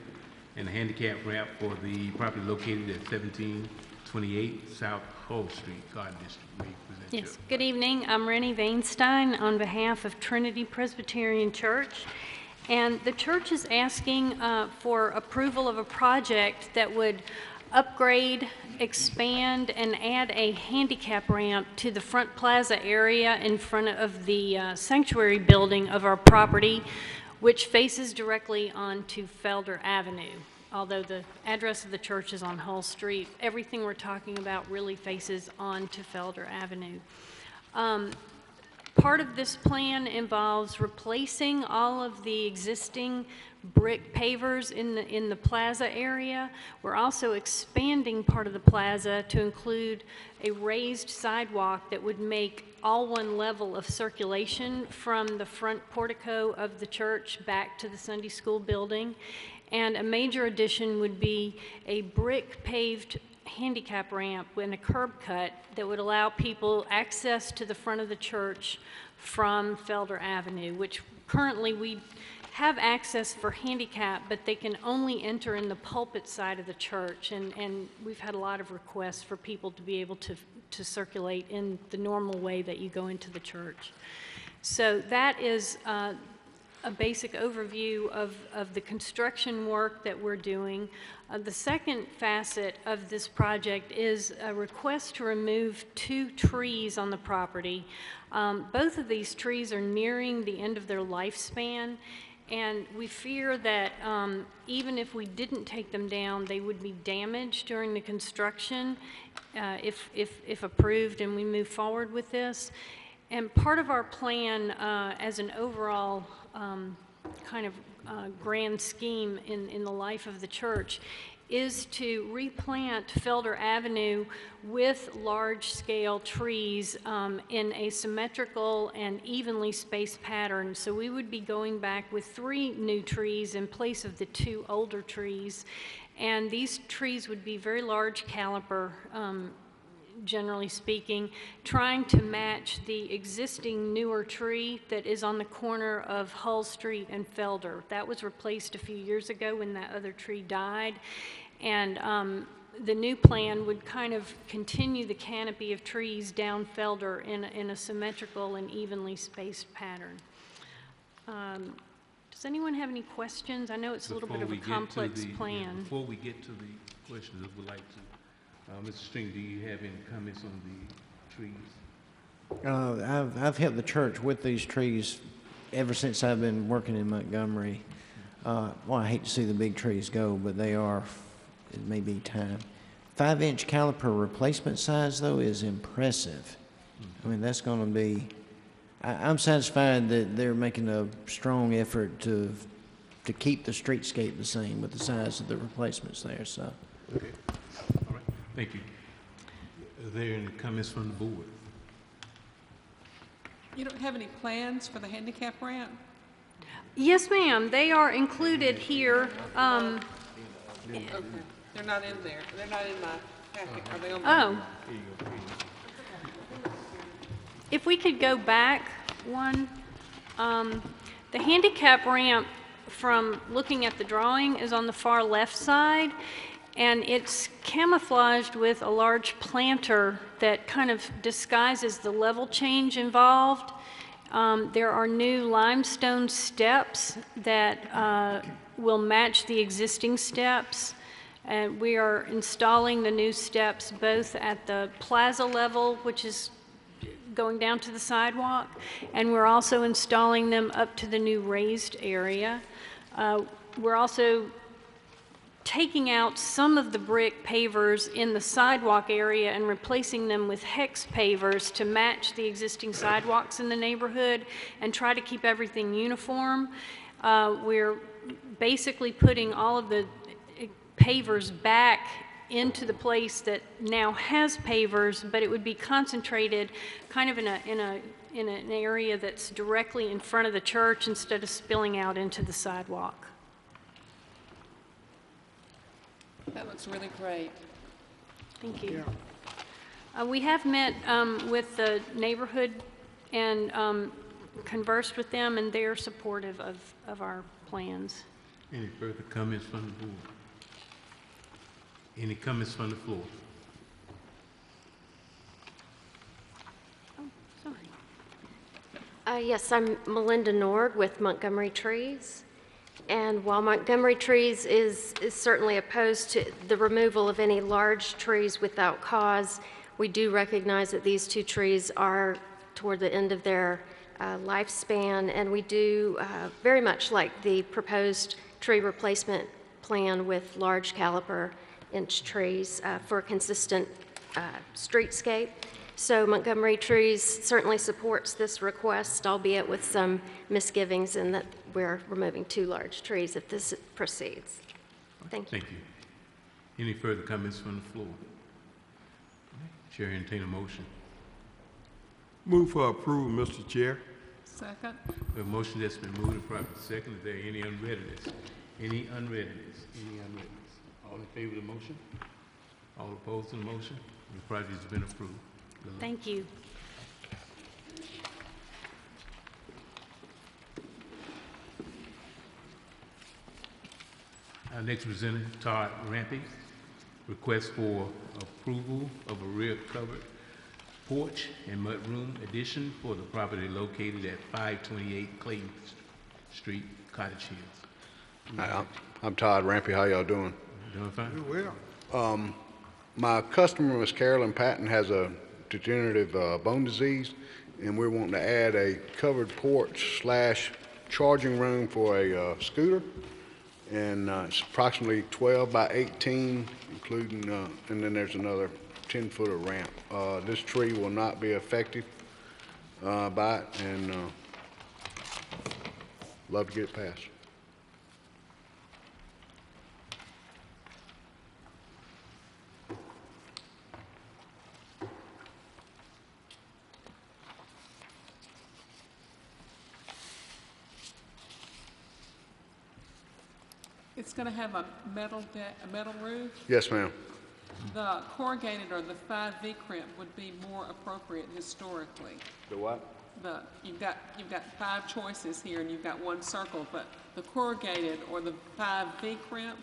and a handicap ramp for the property located at 1728 South Hull Street, Garden District. May you present Yes, your- good evening. I'm Rennie Weinstein on behalf of Trinity Presbyterian Church. And the church is asking for approval of a project that would upgrade, expand, and add a handicap ramp to the front plaza area in front of the sanctuary building of our property, which faces directly onto Felder Avenue. Although the address of the church is on Hull Street, everything we're talking about really faces onto Felder Avenue. Part of this plan involves replacing all of the existing brick pavers in the plaza area. We're also expanding part of the plaza to include a raised sidewalk that would make all one level of circulation from the front portico of the church back to the Sunday school building. And a major addition would be a brick paved handicap ramp and a curb cut that would allow people access to the front of the church from Felder Avenue, which currently we have access for handicap, but they can only enter in the pulpit side of the church, and we've had a lot of requests for people to be able to circulate in the normal way that you go into the church. So that is a basic overview of the construction work that we're doing. The second facet of this project is a request to remove 2 trees on the property. Both of these trees are nearing the end of their lifespan, And we fear that even if we didn't take them down, they would be damaged during the construction if approved and we move forward with this. And part of our plan as an overall kind of grand scheme in the life of the church is to replant Felder Avenue with large-scale trees in a symmetrical and evenly spaced pattern. So we would be going back with 3 new trees in place of the 2 older trees. And these trees would be very large caliper, generally speaking, trying to match the existing newer tree that is on the corner of Hull Street and Felder. That was replaced a few years ago when that other tree died. And the new plan would kind of continue the canopy of trees down Felder in a symmetrical and evenly spaced pattern. Does anyone have any questions? I know it's a little bit of a complex plan. Before we get to the questions, I would like to, Mr. String, do you have any comments on the trees? I've helped the church with these trees ever since I've been working in Montgomery. Well, I hate to see the big trees go, but they are, it may be time. 5-inch caliper replacement size, though, is impressive. I mean, that's going to be, I'm satisfied that they're making a strong effort to keep the streetscape the same with the size of the replacements there, so. Okay. All right. Thank you. Are there any comments from the board? You don't have any plans for the handicap ramp? Yes, ma'am. They are included here. Okay. They're not in there. They're not in my packet. Are they on the? Oh. If we could go back one. The handicap ramp, from looking at the drawing, is on the far left side, and it's camouflaged with a large planter that kind of disguises the level change involved. There are new limestone steps that will match the existing steps. And we are installing the new steps both at the plaza level, which is going down to the sidewalk, and we're also installing them up to the new raised area. We're also taking out some of the brick pavers in the sidewalk area and replacing them with hex pavers to match the existing sidewalks in the neighborhood and try to keep everything uniform. We're basically putting all of the pavers back into the place that now has pavers, but it would be concentrated kind of in an area that's directly in front of the church instead of spilling out into the sidewalk. That looks really great. Thank you. We have met with the neighborhood and conversed with them, and they're supportive of our plans. Any further comments from the board? Any comments from the floor? Oh, sorry. Yes, I'm Melinda Nord with Montgomery Trees. And while Montgomery Trees is certainly opposed to the removal of any large trees without cause, we do recognize that these 2 trees are toward the end of their lifespan, and we do very much like the proposed tree replacement plan with large caliper inch trees for a consistent streetscape. So Montgomery Trees certainly supports this request, albeit with some misgivings in that we're removing 2 large trees if this proceeds. Thank you. Thank you. Any further comments from the floor? Chair, entertain a motion. Move for approval, Mr. Chair. Second. A motion that's been moved and properly second. Is there any unreadiness? Any unreadiness? Any unreadiness? All in favor of the motion? All opposed to the motion? The project has been approved. Thank you. Our next presenter, Todd Rampy, request for approval of a rear covered porch and mudroom addition for the property located at 528 Clayton Street, Cottage Hills. Hi, I'm Todd Rampy. How y'all doing? Doing fine. Do well. My customer, Miss Carolyn Patton, has a degenerative bone disease, and we're wanting to add a covered porch / charging room for a scooter, and it's approximately 12 by 18, including, and then there's another 10-foot of ramp. This tree will not be effective by it, and love to get it passed. It's going to have a metal roof. Yes, ma'am. The corrugated or the 5V crimp would be more appropriate historically. The what? You've got 5 choices here, and you've got one circle, but the corrugated or the 5V crimp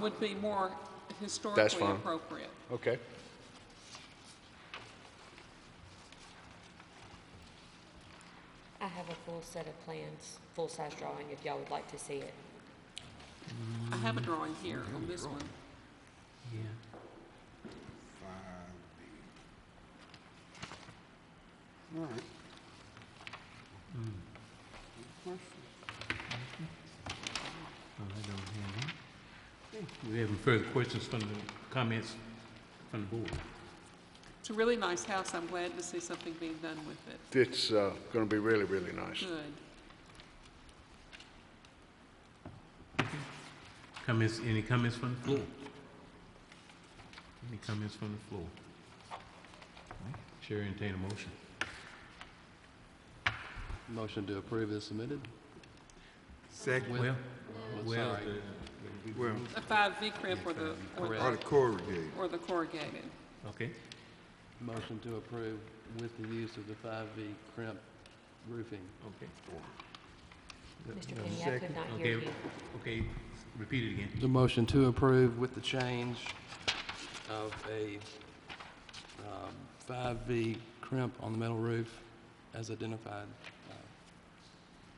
would be more historically appropriate. Okay. I have a full set of plans, full-size drawing, if y'all would like to see it. I have a drawing here on this one. Yeah. All right. Do we have any further questions from the comments from the board? It's a really nice house. I'm glad to see something being done with it. It's going to be really, really nice. Good. Comments, any comments from the floor? Any comments from the floor? Chair, entertain a motion. Motion to approve is submitted. Second. Well, sorry. The 5V crimp or the corrugated. or the corrugated. Okay. Motion to approve with the use of the 5V crimp roofing. Okay. Mr. Kenny, I could not hear you. Okay, repeat it again. The motion to approve with the change of a 5V crimp on the metal roof as identified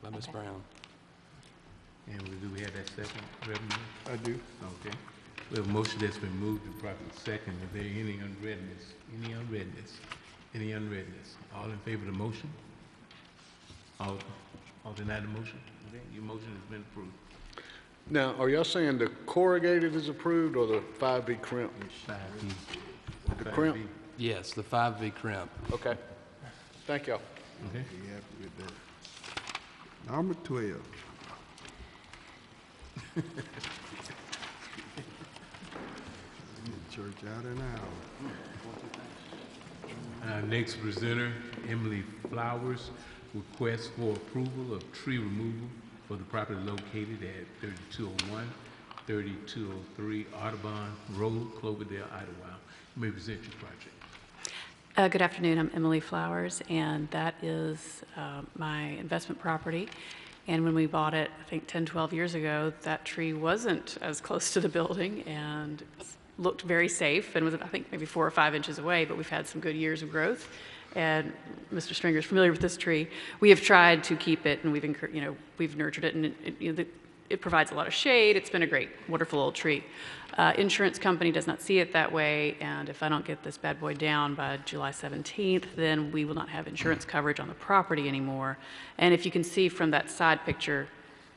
by Ms. Brown. And do we have that second, Reverend? I do. Okay. We have a motion that's been moved and properly second. Is there any unreadness? Any unreadness? Any unreadness? All in favor of the motion? All deny the motion? Okay, your motion has been approved. Now, are y'all saying the corrugated is approved or the 5V crimp? 5V. The crimp? Yes, the 5V crimp. Okay. Thank y'all. Okay. Be happy with that. Number 12. Church out in hour. Our next presenter, Emily Flowers, requests for approval of tree removal for the property located at 3201, 3203 Audubon Road, Cloverdale, Idlewild. You may present your project. Good afternoon. I'm Emily Flowers, and that is my investment property. And when we bought it, I think 10, 12 years ago, that tree wasn't as close to the building and looked very safe and was, I think, maybe 4 or 5 inches away, but we've had some good years of growth. And Mr. Stringer is familiar with this tree. We have tried to keep it, and we've nurtured it, and it provides a lot of shade. It's been a great, wonderful old tree. Insurance company does not see it that way, and if I don't get this bad boy down by July 17th, then we will not have insurance coverage on the property anymore. And if you can see from that side picture,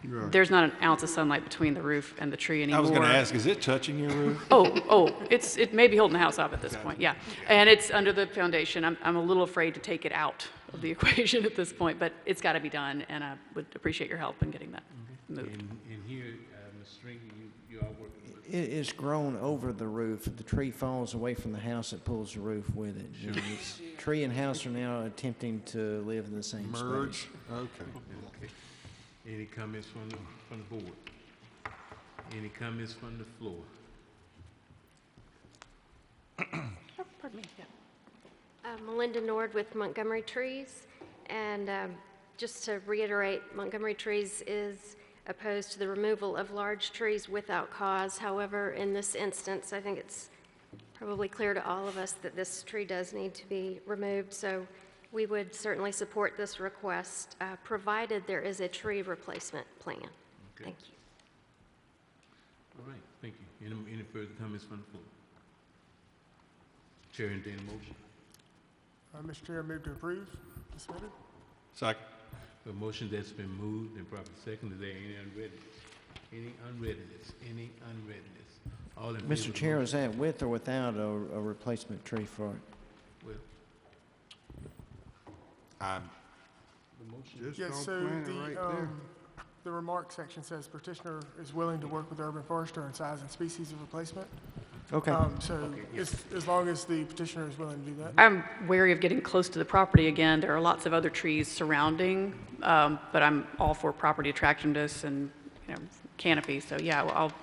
there's not an ounce of sunlight between the roof and the tree anymore. I was going to ask, is it touching your roof? It may be holding the house up at this point, yeah. And it's under the foundation. I'm a little afraid to take it out of the equation at this point, but it's got to be done, and I would appreciate your help in getting that moved. And here, Ms. Stringer, you are working with... It's grown over the roof. If the tree falls away from the house, it pulls the roof with it. Sure. Tree and house are now attempting to live in the same Merge. space. Okay. Any comments from the board? Any comments from the floor? Pardon me. Yeah. Melinda Nord with Montgomery Trees, and just to reiterate, Montgomery Trees is opposed to the removal of large trees without cause. However, in this instance, I think it's probably clear to all of us that this tree does need to be removed, so we would certainly support this request, provided there is a tree replacement plan. Okay. Thank you. All right, thank you. Any further comments from the floor? Chair, entertain a motion. Mr. Chair, move to approve. Submitted. Second. A motion that's been moved and properly seconded. Is there any unreadness? Any unreadness? Any unreadness? All in favor of Mr. the Chair, motion? is that with or without a replacement tree for it? Well, the motion. Just Yeah, don't so plant it right there. the remark section says petitioner is willing to work with urban forester in size and species of replacement. Okay. So as long as the petitioner is willing to do that. I'm wary of getting close to the property again. There are lots of other trees surrounding, but I'm all for property attractiveness and, canopy. So yeah, I'll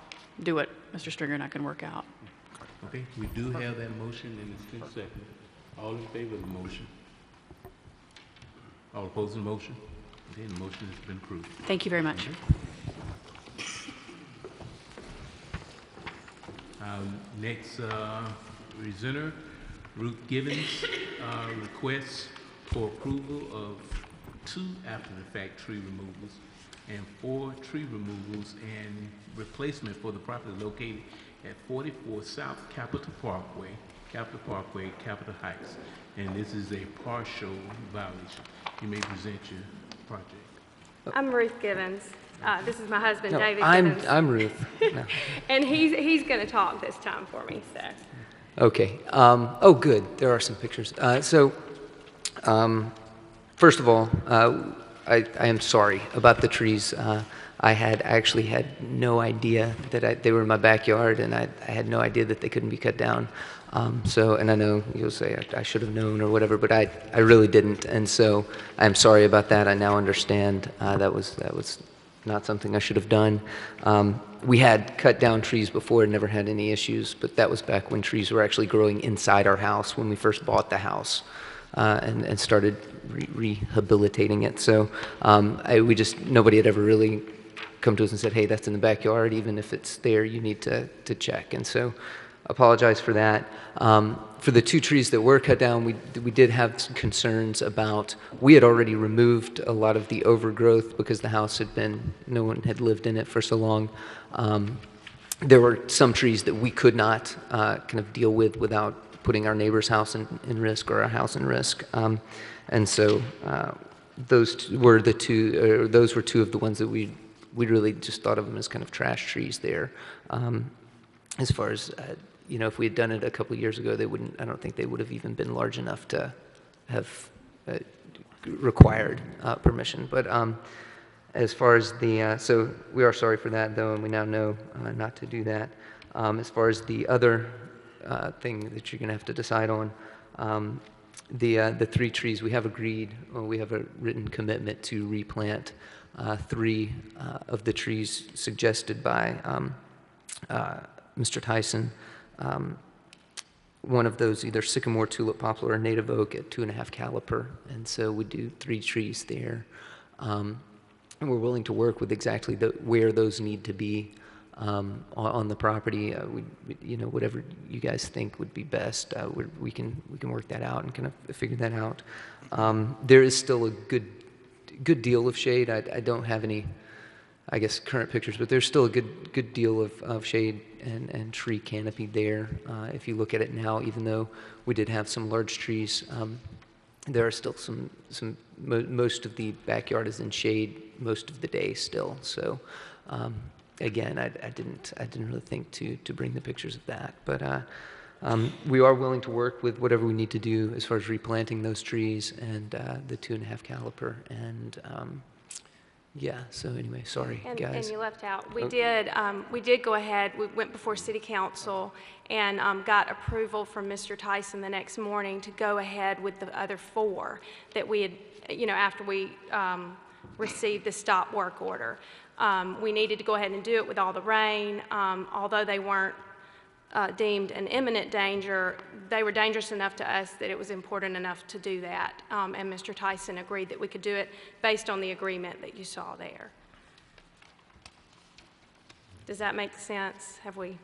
do what Mr. Stringer and I can work out. Okay, we do have that motion and it's been seconded. All in favor of the motion? All opposing the motion? Okay, the motion has been approved. Thank you very much. Next presenter, Ruth Givens, requests for approval of 2 after-the-fact tree removals and 4 tree removals and replacement for the property located at 44 South Capitol Parkway, Capitol Heights. And this is a partial violation. You may present your project. I'm Ruth Givens. This is my husband, No, David I'm Givens. I'm Ruth. No. And he's going to talk this time for me, so. Okay. Oh, good. There are some pictures. First of all, I am sorry about the trees. I actually had no idea that they were in my backyard, and I had no idea that they couldn't be cut down. And I know you'll say I should have known or whatever, but I really didn't, and so I'm sorry about that. I now understand that was not something I should have done. We had cut down trees before and never had any issues, but that was back when trees were actually growing inside our house when we first bought the house and started rehabilitating it. So nobody had ever really come to us and said, hey, that's in the backyard. Even if it's there, you need to check. And so apologize for that. For the 2 trees that were cut down, we did have some concerns about, we had already removed a lot of the overgrowth because the house no one had lived in it for so long. There were some trees that we could not kind of deal with without putting our neighbor's house in risk or our house in risk. And so those were 2 of the ones that we really just thought of them as kind of trash trees there. As far as, if we had done it a couple of years ago, I don't think they would have even been large enough to have required permission. But as far as so we are sorry for that, though, and we now know not to do that. As far as the other thing that you're going to have to decide on, the 3 trees, we have we have a written commitment to replant 3 of the trees suggested by Mr. Tyson. One of those, either sycamore, tulip, poplar, or native oak at 2.5 caliper, and so we do 3 trees there. And we're willing to work with exactly where those need to be on the property. Whatever you guys think would be best, we can work that out and kind of figure that out. There is still a good deal of shade. I don't have any, I guess, current pictures, but there's still a good deal of shade and tree canopy there. If you look at it now, even though we did have some large trees, there are still most of the backyard is in shade most of the day still. So again, I didn't really think to bring the pictures of that, but we are willing to work with whatever we need to do as far as replanting those trees and the 2.5 caliper and yeah. So anyway, sorry, guys. And you left out. We did go ahead. We went before City Council and got approval from Mr. Tyson the next morning to go ahead with the other 4 that we had, after we received the stop work order. We needed to go ahead and do it with all the rain. Although they weren't deemed an imminent danger, they were dangerous enough to us that it was important enough to do that. And Mr. Tyson agreed that we could do it based on the agreement that you saw there. Does that make sense? Have we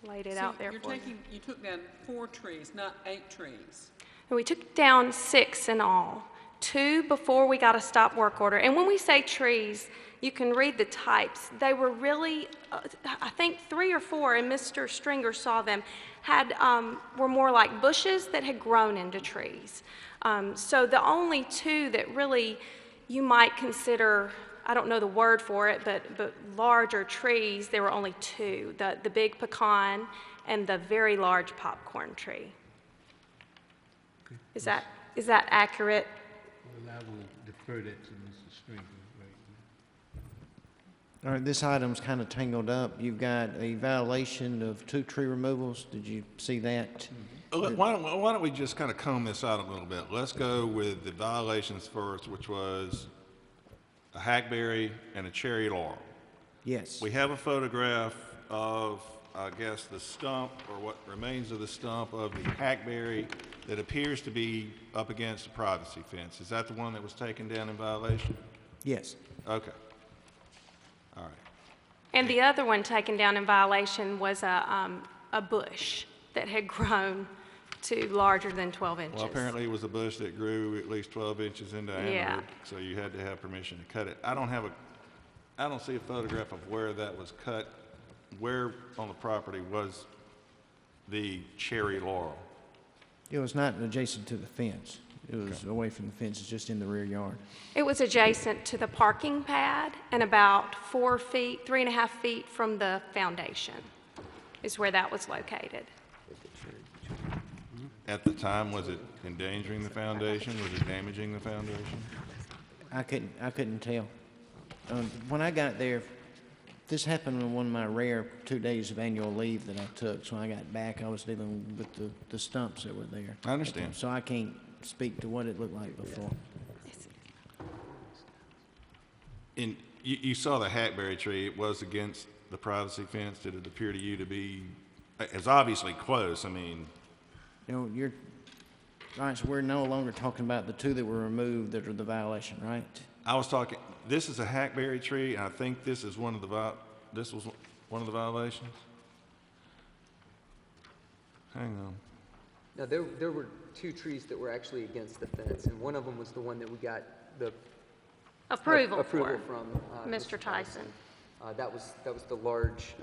laid it out there for you? You took down 4 trees, not 8 trees. And we took down 6 in all, 2 before we got a stop work order. And when we say trees, you can read the types. They were really, I think 3 or 4, and Mr. Stringer saw them, were more like bushes that had grown into trees. So the only 2 that really you might consider, I don't know the word for it, but larger trees. There were only two, the big pecan and the very large popcorn tree. Is that accurate? Well, I will defer that to Mr. Stringer right All right, this item's kind of tangled up. You've got a violation of 2 tree removals. Did you see that? Why don't we just kind of comb this out a little bit? Let's go with the violations first, which was a hackberry and a cherry laurel. Yes. We have a photograph of, I guess, the stump or what remains of the stump of the hackberry that appears to be up against the privacy fence. Is that the one that was taken down in violation? Yes. Okay. All right. And the other one taken down in violation was a bush that had grown to larger than 12 inches. Well, apparently it was a bush that grew at least 12 inches in diameter, Yeah. so you had to have permission to cut it. I don't see a photograph of where that was cut. Where on the property was the cherry laurel? It was not adjacent to the fence. It was away from the fence. It's just in the rear yard. It was adjacent to the parking pad and about 4 feet, 3.5 feet from the foundation is where that was located. At the time, was it endangering the foundation? Was it damaging the foundation? I couldn't tell. When I got there, this happened on one of my rare 2 days of annual leave that I took. So when I got back, I was dealing with the stumps that were there. I understand. So I can't speak to what it looked like before. And you saw the hackberry tree. It was against the privacy fence. Did it appear to you to be, it's obviously close. I mean, You know, all right, so we're no longer talking about the 2 that were removed that are the violation, right? I was talking, this is a hackberry tree, and I think this is one of the this was one of the violations. Hang on. Now, there were 2 trees that were actually against the fence, and one of them was the one that we got the Approval from Mr. Tyson. That was the large,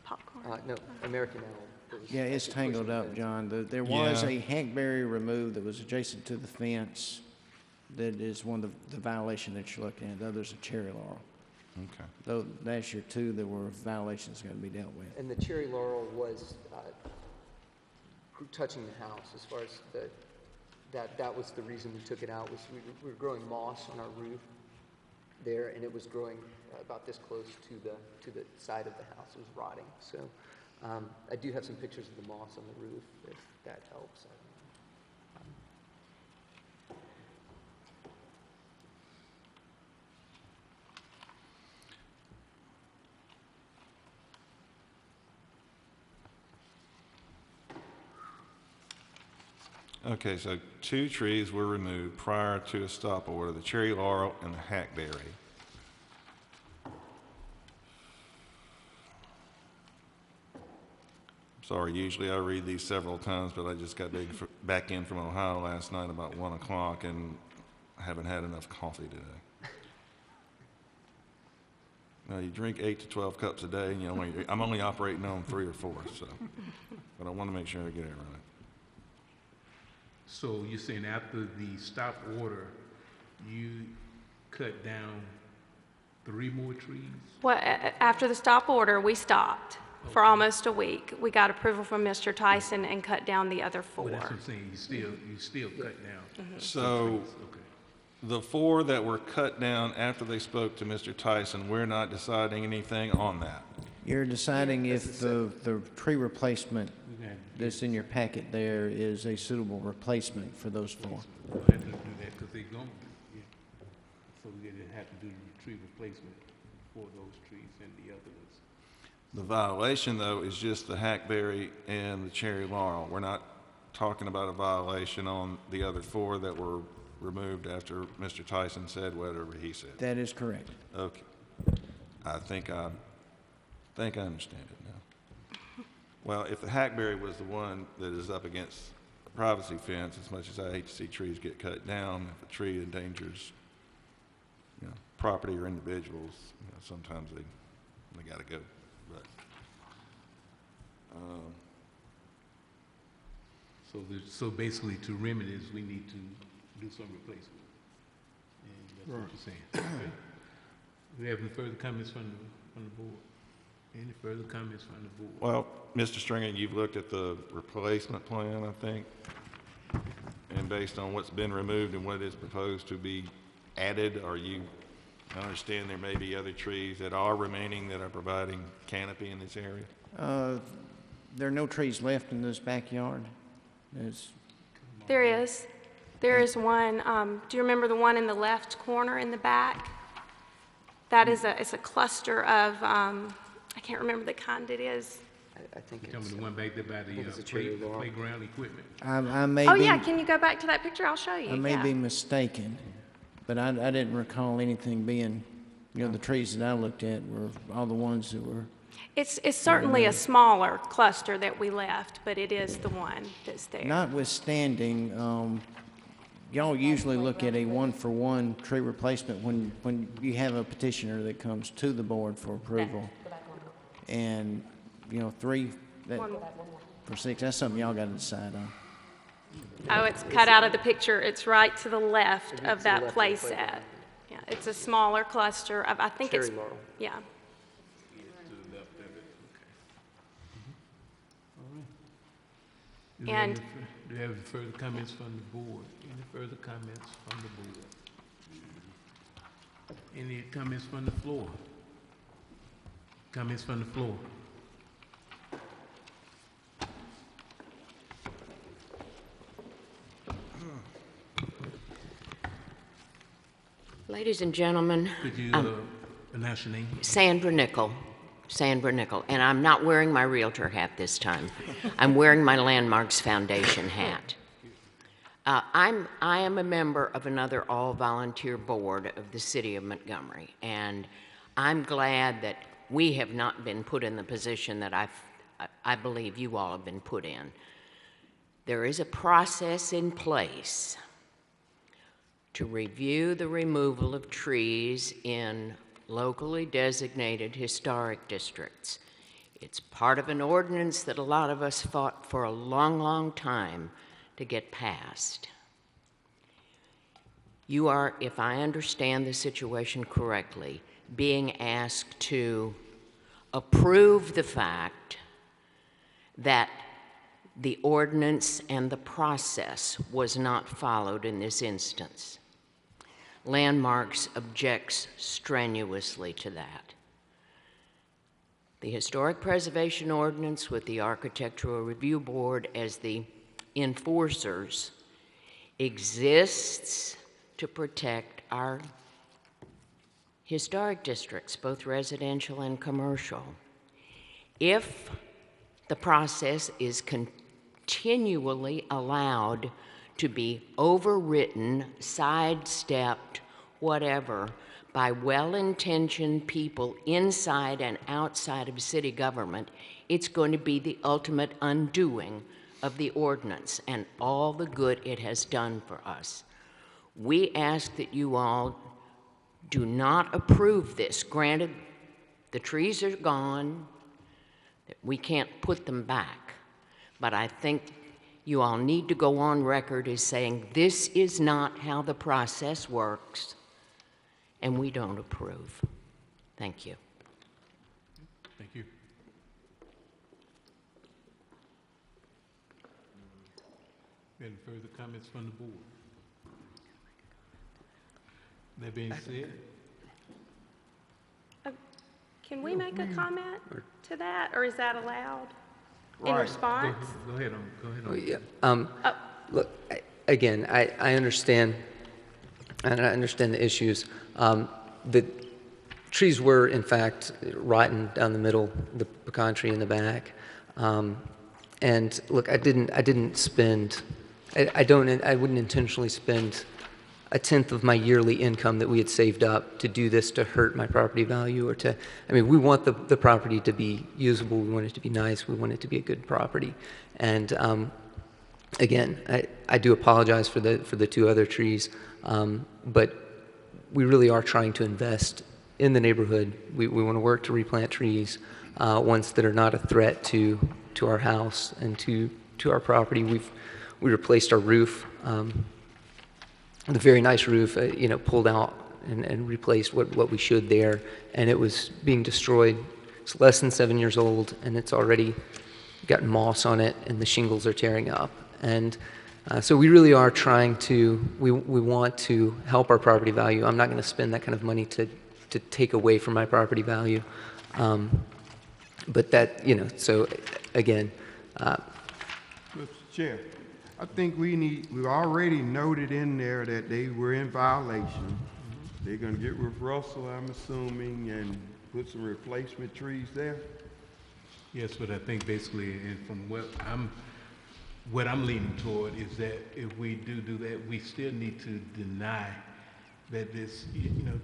Popcorn. no, American elm. that was Yeah, it's actually pushing tangled the up, fence. John. There was Yeah. a hackberry removed that was adjacent to the fence. That is one of the violation that you're looking at. The other's a cherry laurel. Okay. Though that's your 2 that were violations got to be dealt with. And the cherry laurel was touching the house as far as that was the reason we took it out, was we were growing moss on our roof there, and it was growing about this close to the side of the house. It was rotting. So I do have some pictures of the moss on the roof, if that helps. Okay, so 2 trees were removed prior to a stop order, the cherry laurel and the hackberry. Sorry, usually I read these several times, but I just got back in from Ohio last night about 1 o'clock, and I haven't had enough coffee today. Now, you drink 8 to 12 cups a day, and I'm only operating on 3 or 4, so, but I want to make sure I get it right. So you're saying after the stop order, you cut down 3 more trees? Well, after the stop order, we stopped for almost a week. We got approval from Mr. Tyson and cut down the other 4. Well, that's what I'm saying, you still cut down. So, the 4 that were cut down after they spoke to Mr. Tyson, we're not deciding anything on that. You're deciding if the tree replacement that's in your packet there is a suitable replacement for those 4. We'll have to do that because they're gone. Yeah. So we didn't have to do the tree replacement for those trees and the other ones. The violation, though, is just the hackberry and the cherry laurel. We're not talking about a violation on the other 4 that were removed after Mr. Tyson said whatever he said. That is correct. Okay. I think I understand it now. Well, if the hackberry was the one that is up against the privacy fence, as much as I hate to see trees get cut down, if a tree endangers, property or individuals, sometimes they got to go. But so basically, to remedy this, we need to do some replacement. saying. Okay. Do we have any further comments from the board? Any further comments from the board? Well, Mr. Stringer, you've looked at the replacement plan, I think, and based on what's been removed and what is proposed to be added, I understand there may be other trees that are remaining that are providing canopy in this area? There are no trees left in this backyard. There is. There is one. Do you remember the one in the left corner in the back? That is it's a cluster of, I can't remember the kind it is. I think Tell me the one back there by the playground equipment. I may Oh, be, yeah, can you go back to that picture? I'll show you. I may Yeah. be mistaken, but I didn't recall anything being, the trees that I looked at were all the ones that were. It's certainly a smaller cluster that we left, but it is the one that's there. Notwithstanding, y'all usually look at a one-for-one tree replacement when you have a petitioner that comes to the board for approval. And, 3 for 6, that's something y'all got to decide on. Oh, it's cut out of the picture. It's right to the left of that play set. Yeah, it's a smaller cluster of, I think it's, yeah. And Do you have any further comments from the board? Any further comments from the board? Any comments from the floor? Comments from the floor? Ladies and gentlemen, Could you announce your name? Sandra Nickel, and I'm not wearing my realtor hat this time. I'm wearing my Landmarks Foundation hat. I am a member of another all-volunteer board of the city of Montgomery, and I'm glad that we have not been put in the position that I believe you all have been put in. There is a process in place to review the removal of trees in locally designated historic districts. It's part of an ordinance that a lot of us fought for a long, long time to get passed. You are, if I understand the situation correctly, being asked to approve the fact that the ordinance and the process was not followed in this instance. Landmarks objects strenuously to that. The Historic Preservation Ordinance with the Architectural Review Board as the enforcers exists to protect our historic districts, both residential and commercial. If the process is continually allowed to be overwritten, sidestepped, whatever, by well-intentioned people inside and outside of city government, it's going to be the ultimate undoing of the ordinance and all the good it has done for us. We ask that you all do not approve this. Granted, the trees are gone, we can't put them back, but I think you all need to go on record as saying this is not how the process works, and we don't approve. Thank you. Thank you. Any further comments from the board? That being said, can we make a comment to that, or is that allowed in Right. response? go ahead on. Oh, yeah. Look, again, I understand, and I understand the issues. The trees were, in fact, rotten down the middle, the pecan tree in the back. And look, I didn't spend, I wouldn't intentionally spend a tenth of my yearly income that we had saved up to do this to hurt my property value or to, I mean, we want the property to be usable, we want it to be nice, we want it to be a good property. And again, I do apologize for the two other trees, but we really are trying to invest in the neighborhood. We want to work to replant trees, ones that are not a threat to our house and to our property. We replaced our roof. The very nice roof, pulled out and replaced what we should there, and it was being destroyed. It's less than 7 years old, and it's already got moss on it, and the shingles are tearing up. And so we really are trying to, we want to help our property value. I'm not going to spend that kind of money to take away from my property value. But that, so again. Mr. Chair, I think we already noted in there that they were in violation. They're going to get with Russell, I'm assuming, and put some replacement trees there? Yes, but I think basically, and from what I'm leaning toward is that if we do that, we still need to deny that this,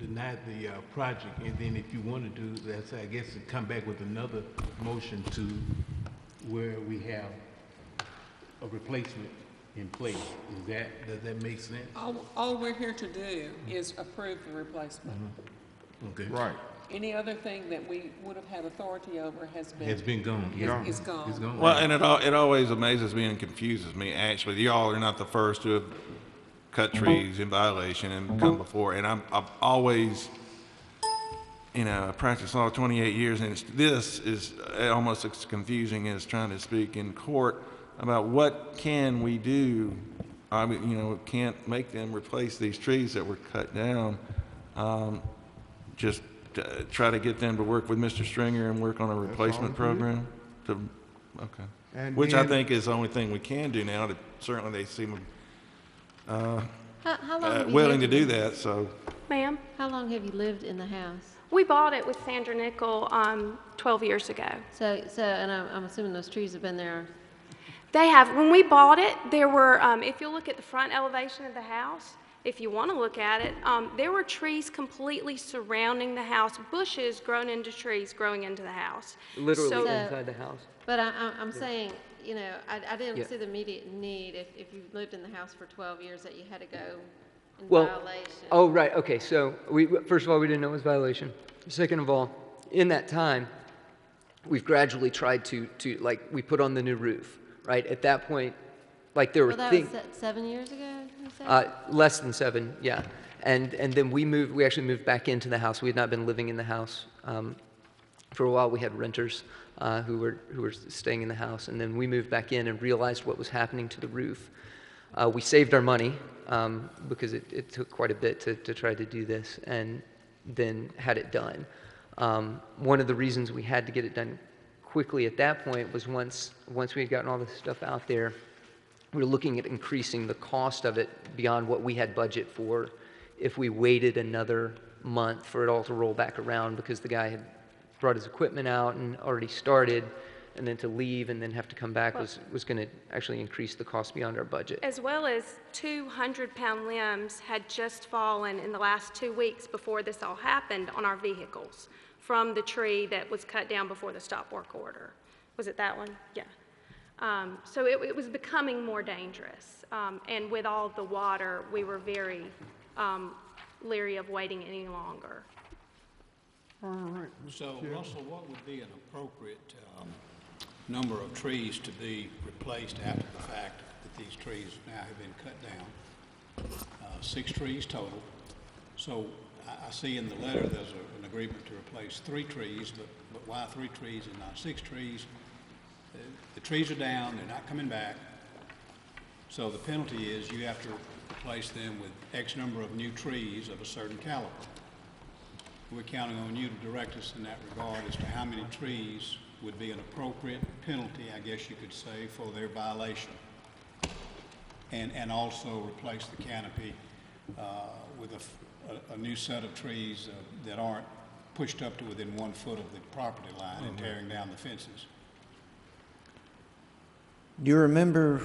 deny the project. And then if you want to do that, I guess to come back with another motion to where we have a replacement in place. Does that make sense? All we're here to do is approve the replacement. Okay. Right. Any other thing that we would have had authority over has been gone. Is gone. It's gone. Well, and it always amazes me and confuses me, actually. Y'all are not the first to have cut trees in violation and come before. And I've always, I practiced law 28 years, and this is almost as confusing as trying to speak in court about what can we do. I mean, can't make them replace these trees that were cut down. Just try to get them to work with Mr. Stringer and work on a replacement program. Okay. Which I think is the only thing we can do now. Certainly they seem How long have you willing to lived do in- that, so. Ma'am? How long have you lived in the house? We bought it with Sandra Nickel 12 years ago. And I'm assuming those trees have been there. They have. When we bought it, there were, if you look at the front elevation of the house, if you want to look at it, there were trees completely surrounding the house, bushes grown into trees growing into the house. Literally So- inside the house. But I'm saying, I didn't Yeah. see the immediate need if you lived in the house for 12 years that you had to go in Well, violation. oh, right, okay, so first of all, we didn't know it was violation. Second of all, in that time, we've gradually tried to we put on the new roof, right? At that point, there were Well, that things. was 7 years ago, you said? Less than 7, yeah. And then we actually moved back into the house. We had not been living in the house. For a while, we had renters who were staying in the house, and then we moved back in and realized what was happening to the roof. We saved our money because it took quite a bit to try to do this, and then had it done. One of the reasons we had to get it done quickly at that point was once we had gotten all this stuff out there, we were looking at increasing the cost of it beyond what we had budget for if we waited another month for it all to roll back around, because the guy had brought his equipment out and already started, and then to leave and then have to come back was going to actually increase the cost beyond our budget. As well as 200-pound limbs had just fallen in the last 2 weeks before this all happened on our vehicles from the tree that was cut down before the stop work order. Was it that one? Yeah. So it was becoming more dangerous. And with all the water, we were very leery of waiting any longer. All right. So, Russell, what would be an appropriate number of trees to be replaced after the fact that these trees now have been cut down? 6 trees total. So I see in the letter there's an agreement to replace 3 trees, but why 3 trees and not 6 trees? The trees are down, they're not coming back. So the penalty is you have to replace them with X number of new trees of a certain caliber. We're counting on you to direct us in that regard as to how many trees would be an appropriate penalty, I guess you could say, for their violation. And also replace the canopy with a new set of trees that aren't pushed up to within 1 foot of the property line and tearing down the fences. Do you remember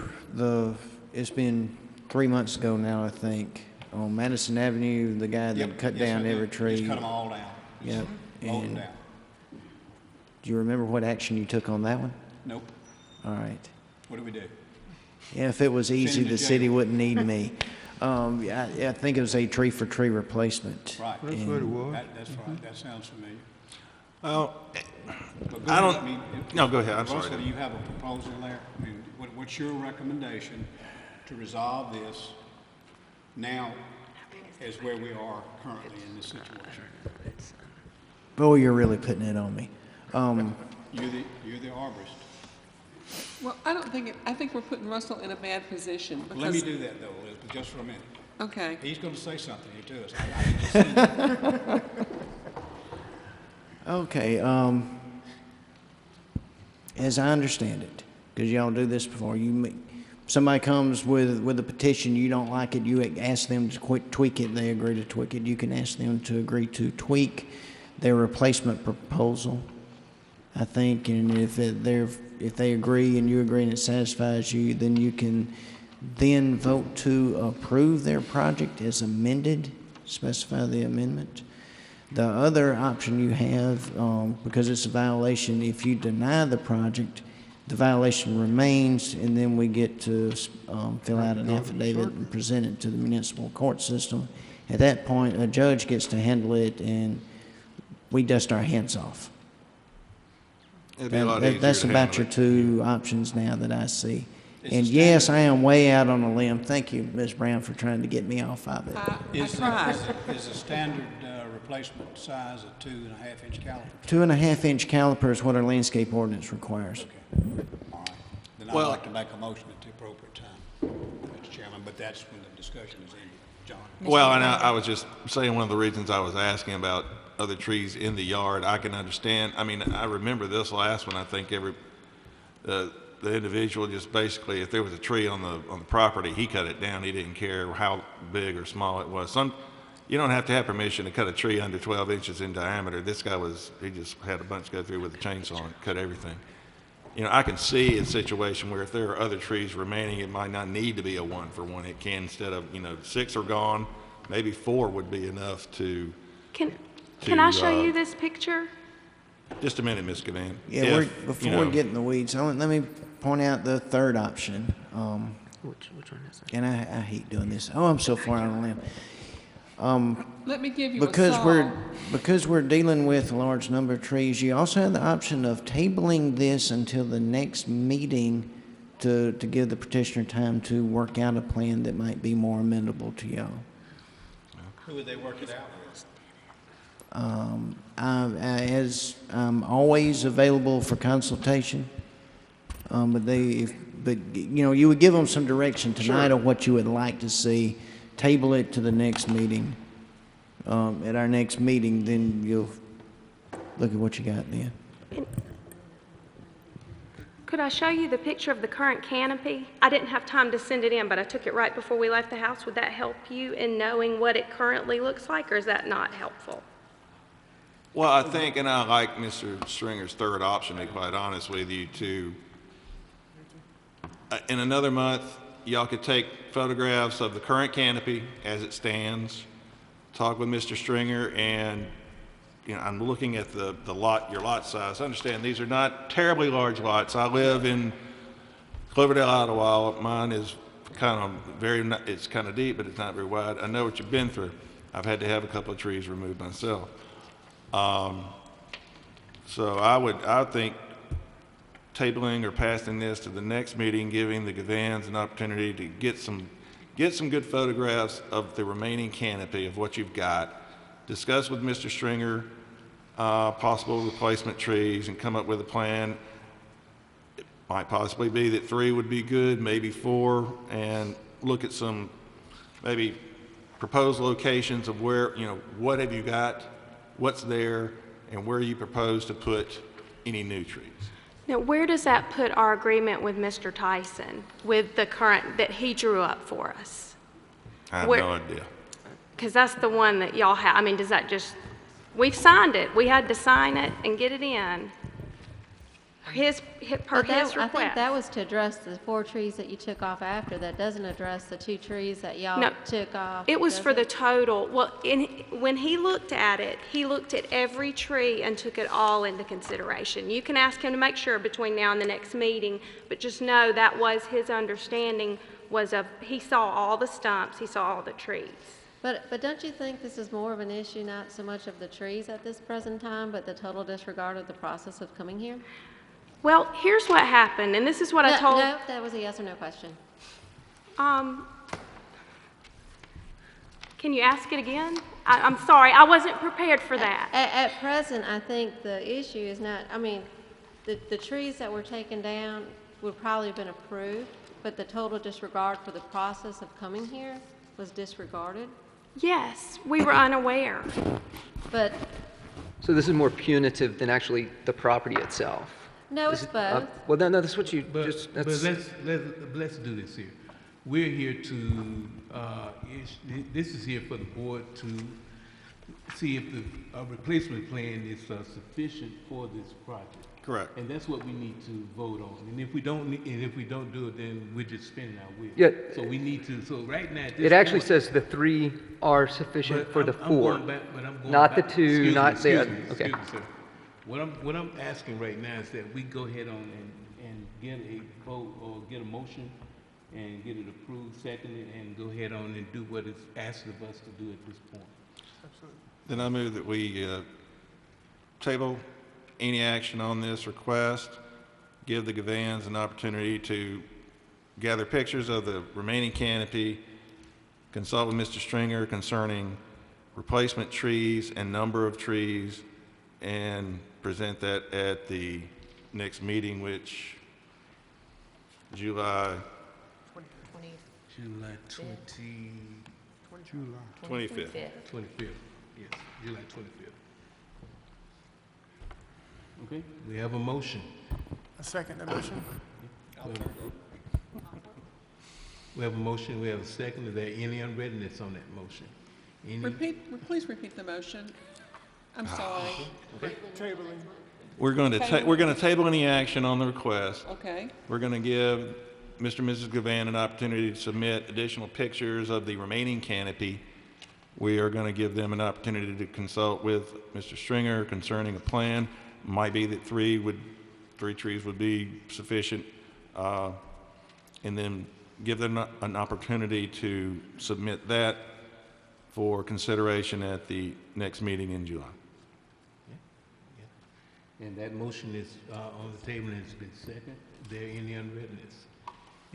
it's been 3 months ago now, I think, on Madison Avenue, the guy that cut down every tree? Just cut them all down. Yep. Mowed them And down. do you remember what action you took on that one? Nope. All right. What do we do? Yeah, if it was Send easy, him to the city jail. wouldn't need me. I think it was a tree-for-tree replacement. Right. That's what it was. That's right. That sounds familiar. Well, But go I ahead. don't, no, go ahead, I'm sorry. Russell, do you have a proposal there? I mean, what's your recommendation to resolve this now as where we are currently in this situation. Boy, you're really putting it on me. You're the arborist. Well, I think we're putting Russell in a bad position because. Let me do that though, Elizabeth, just for a minute. Okay. He's going to say something here to us. Okay, as I understand it, because y'all do this before, somebody comes with a petition, you don't like it, you ask them to tweak it, they agree to tweak it. You can ask them to agree to tweak their replacement proposal, I think, and if they agree and you agree and it satisfies you, then you can then vote to approve their project as amended, specify the amendment. The other option you have, because it's a violation, if you deny the project, the violation remains, and then we get to fill out an affidavit and present it to the municipal court system. At that point, a judge gets to handle it, and we dust our hands off. It'd be a lot easier That's to about handle your it. two options now that I see. And yes, I am way out on a limb. Thank you, Ms. Brown, for trying to get me off of it. Is the standard replacement size a 2.5-inch caliper? 2.5-inch caliper is what our landscape ordinance requires. All right. Then I'd like to make a motion at the appropriate time, Mr. Chairman, but that's when the discussion is ended. John? Well, and I was just saying one of the reasons I was asking about other trees in the yard, I can understand. I mean, I remember this last one. I think the individual just basically, if there was a tree on the property, he cut it down. He didn't care how big or small it was. You don't have to have permission to cut a tree under 12 inches in diameter. This guy he just had a bunch go through with a chainsaw and cut everything. You know, I can see a situation where if there are other trees remaining, it might not need to be a 1-for-1. It can, instead of, 6 are gone, maybe 4 would be enough to. Can I show you this picture? Just a minute, Ms. Gavan. Yeah, before we get in the weeds, let me point out the third option. Which one is that? And I hate doing this. Oh, I'm so far on a limb. Let me give you because we're dealing with a large number of trees, you also have the option of tabling this until the next meeting to give the petitioner time to work out a plan that might be more amenable to y'all. Who would they work it out with? I'm always available for consultation, but you would give them some direction tonight of what you would like to see. Table it to the next meeting. At our next meeting, then you'll look at what you got then. Could I show you the picture of the current canopy? I didn't have time to send it in, but I took it right before we left the house. Would that help you in knowing what it currently looks like, or is that not helpful? Well, I think, and I like Mr. Stringer's third option, to be quite honest with you, in another month, y'all could take photographs of the current canopy as it stands, talk with Mr. Stringer, and I'm looking at your lot size. Understand, these are not terribly large lots. I live in Cloverdale, Ottawa. Mine is it's kind of deep, but it's not very wide. I know what you've been through. I've had to have a couple of trees removed myself. So I think tabling or passing this to the next meeting, giving the Gavans an opportunity to get some good photographs of the remaining canopy of what you've got, discuss with Mr. Stringer possible replacement trees, and come up with a plan. It might possibly be that 3 would be good, maybe 4, and look at some maybe proposed locations of where, what have you got, what's there, and where you propose to put any new trees. Now, where does that put our agreement with Mr. Tyson, with the current that he drew up for us? I have no idea. Because that's the one that y'all have. I mean, does that just, we've signed it. We had to sign it and get it in. Per his request. I think that was to address the 4 trees that you took off after. That doesn't address the 2 trees that y'all took off. It was for the total. Well, when he looked at it, he looked at every tree and took it all into consideration. You can ask him to make sure between now and the next meeting, but just know that was his understanding, he saw all the stumps, he saw all the trees. But don't you think this is more of an issue, not so much of the trees at this present time, but the total disregard of the process of coming here? Well, here's what happened, and this is what I told... No, that was a yes or no question. Can you ask it again? I'm sorry, I wasn't prepared for that. At present, I think the issue is not, I mean, the trees that were taken down would probably have been approved, but the total disregard for the process of coming here was disregarded. Yes, we were unaware. But, So this is more punitive than actually the property itself? no, This it's is- both. Well, no, that's what you But, just, but that's, let's do this here. We're here to, this is here for the board to see if the replacement plan is sufficient for this project. Correct. And that's what we need to vote on. And if we don't, do it, then we're just spinning our wheels. Yeah. So we need to, so right now, at this it actually point- says the 3 are sufficient But for the I'm 4. going back- but I'm going Not the back- 2, excuse me, not the, excuse me, okay. excuse me, sir. What I'm asking right now is that we go ahead on and get a vote or get a motion and get it approved, seconded, and go ahead on and do what is asked of us to do at this point. Then I move that we table any action on this request, give the Gavans an opportunity to gather pictures of the remaining canopy, consult with Mr. Stringer concerning replacement trees and number of trees, and present that at the next meeting, which July 25th. 25th, yes, July 25th. Okay, we have a motion. I second the motion. We have a motion, we have a second. Is there any unreadness on that motion? Any? Please repeat the motion. I'm sorry. Tabling. We're going to table any action on the request. Okay. We're going to give Mr. and Mrs. Gavan an opportunity to submit additional pictures of the remaining canopy. We are going to give them an opportunity to consult with Mr. Stringer concerning a plan. Might be that 3 trees would be sufficient, and then give them an opportunity to submit that for consideration at the next meeting in July. And that motion is on the table and it's been seconded. Is there any unreadness?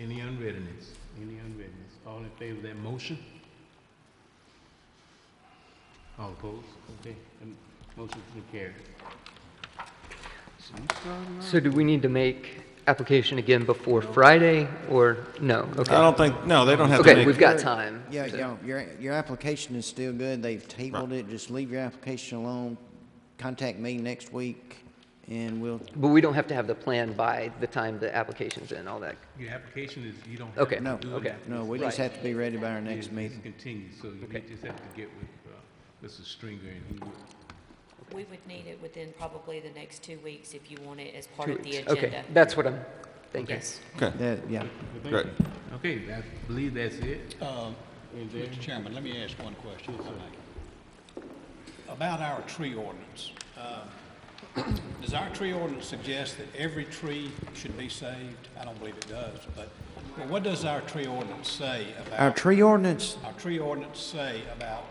Any unreadness? Any unreadness? All in favor of that motion? All opposed? Okay, motion's been carried. So do we need to make application again before Friday, or no? Okay. I don't think, no, they don't have to Okay, make. we've got time. Yeah, your application is still good. They've tabled it. Just leave your application alone. Contact me next week, and we'll. But we don't have to have the plan by the time the application's in, all that. Your application is, you don't have Okay, to No, do it. okay. no, we just Right. have to be ready by our next It's meeting. continued, so you just have to get with Mr. Stringer and he will. We would need it within probably the next 2 weeks if you want it as part 2 of the weeks. agenda. Okay, that's what I'm thinking. Yes. Okay, Yeah. great. Okay, I believe that's it. Mr. Chairman, let me ask one question, if I may. About our tree ordinance. Does our tree ordinance suggest that every tree should be saved? I don't believe it does, but what does our tree ordinance say about? Our tree ordinance, Our tree ordinance say about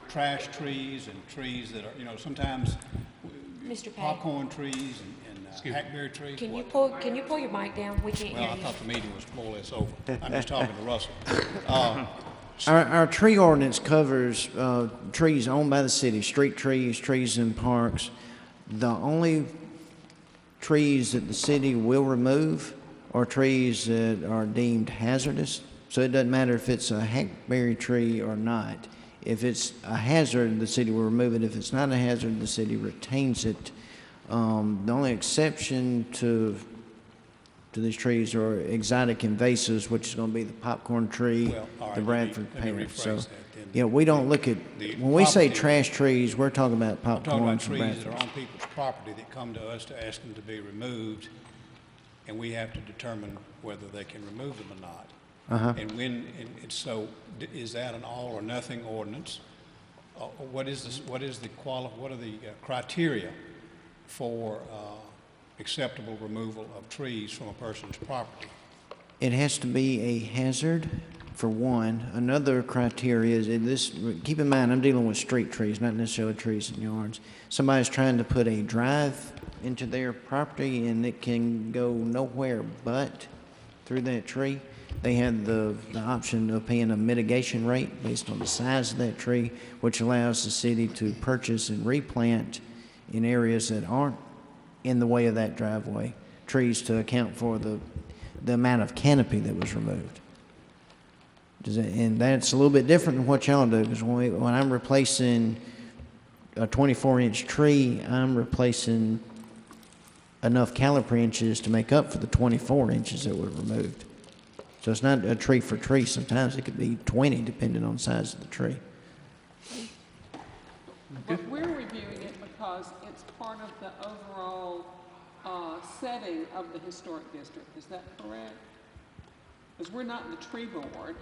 trash trees and trees that are, sometimes Mr. Payne, popcorn trees and hackberry trees. can you What? pull your mic down? We can't Well, I hear you. thought the meeting was more or less over. I'm just talking to Russell. our tree ordinance covers trees owned by the city, street trees, trees in parks. The only trees that the city will remove are trees that are deemed hazardous. So it doesn't matter if it's a hackberry tree or not. If it's a hazard, the city will remove it. If it's not a hazard, the city retains it. The only exception to these trees are exotic invasives, which is going to be the popcorn tree, Well, all right, the Bradford let me pear. rephrase So, that then. yeah, we don't look at, The when we say property- trash trees, we're talking about I'm talking about popcorns and trees that are Bradfords. on people's property that come to us to ask them to be removed, and we have to determine whether they can remove them or not. Uh-huh. And so, is that an all or nothing ordinance? What are the criteria for acceptable removal of trees from a person's property? It has to be a hazard, for one. Another criteria is, keep in mind, I'm dealing with street trees, not necessarily trees in yards. Somebody's trying to put a drive into their property and it can go nowhere but through that tree. They had the option of paying a mitigation rate based on the size of that tree, which allows the city to purchase and replant in areas that aren't in the way of that driveway, trees to account for the amount of canopy that was removed. And that's a little bit different than what y'all do, because when I'm replacing a 24-inch tree, I'm replacing enough caliper inches to make up for the 24 inches that were removed. So it's not a tree for tree. Sometimes it could be 20, depending on the size of the tree. But we're reviewing it because it's part of the overall setting of the historic district. Is that correct? Because we're not in the tree board.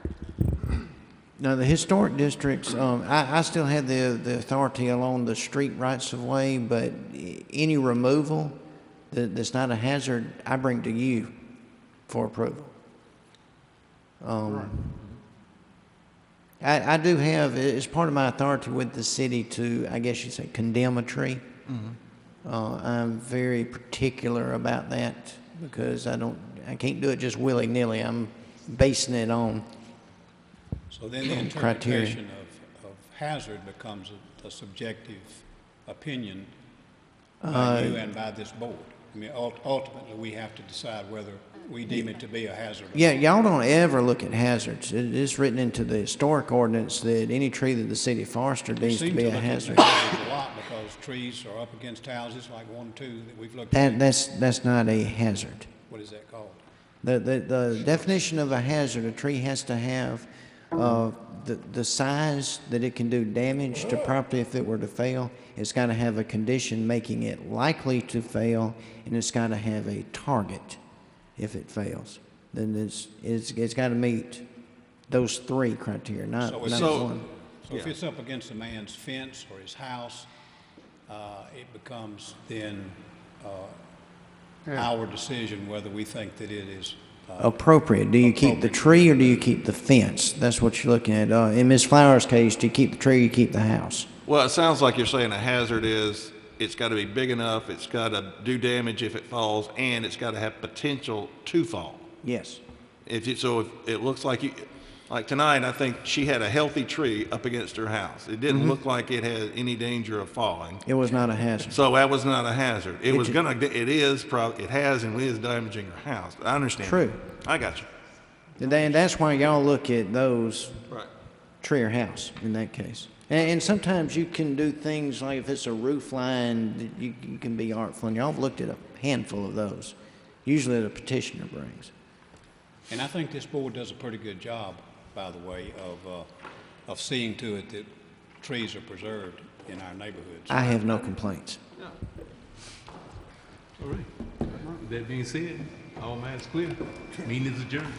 Now, the historic districts, I still have the authority along the street rights of way, but any removal that's not a hazard, I bring to you for approval. I do have, it's part of my authority with the city to, I guess you'd say, condemn a tree. I'm very particular about that because I can't do it just willy-nilly. I'm basing it on So then the interpretation of hazard becomes a subjective opinion by you and by this board. I mean, ultimately, we have to decide whether we deem it to be a hazard. Yeah, y'all don't ever look at hazards. It is written into the historic ordinance that any tree that the city forester deems to be a hazard. We seem to look at hazards a lot because trees are up against houses like 1 and 2 that we've looked at. That's not a hazard. What is that called? The definition of a hazard, a tree has to have the size that it can do damage to property if it were to fail. It's got to have a condition making it likely to fail, and it's got to have a target if it fails. Then it's got to meet those 3 criteria, not one. So if it's up against a man's fence or his house, it becomes then our decision whether we think that it is appropriate. Do you keep the tree or do you keep the fence? That's what you're looking at. In Ms. Flowers' case, do you keep the tree or you keep the house? Well, it sounds like you're saying a hazard is it's got to be big enough, it's got to do damage if it falls, and it's got to have potential to fall. Yes. If it looks like tonight, I think she had a healthy tree up against her house. It didn't look like it had any danger of falling. It was not a hazard. So that was not a hazard. It has and is damaging her house. I understand. True. I got you. And that's why y'all look at those Right. tree or house in that case. And sometimes you can do things like if it's a roof line, you can be artful. And y'all have looked at a handful of those, usually the petitioner brings. And I think this board does a pretty good job, by the way, of seeing to it that trees are preserved in our neighborhoods. I have no complaints. All right. That being said, all matters clear. Meeting is adjourned.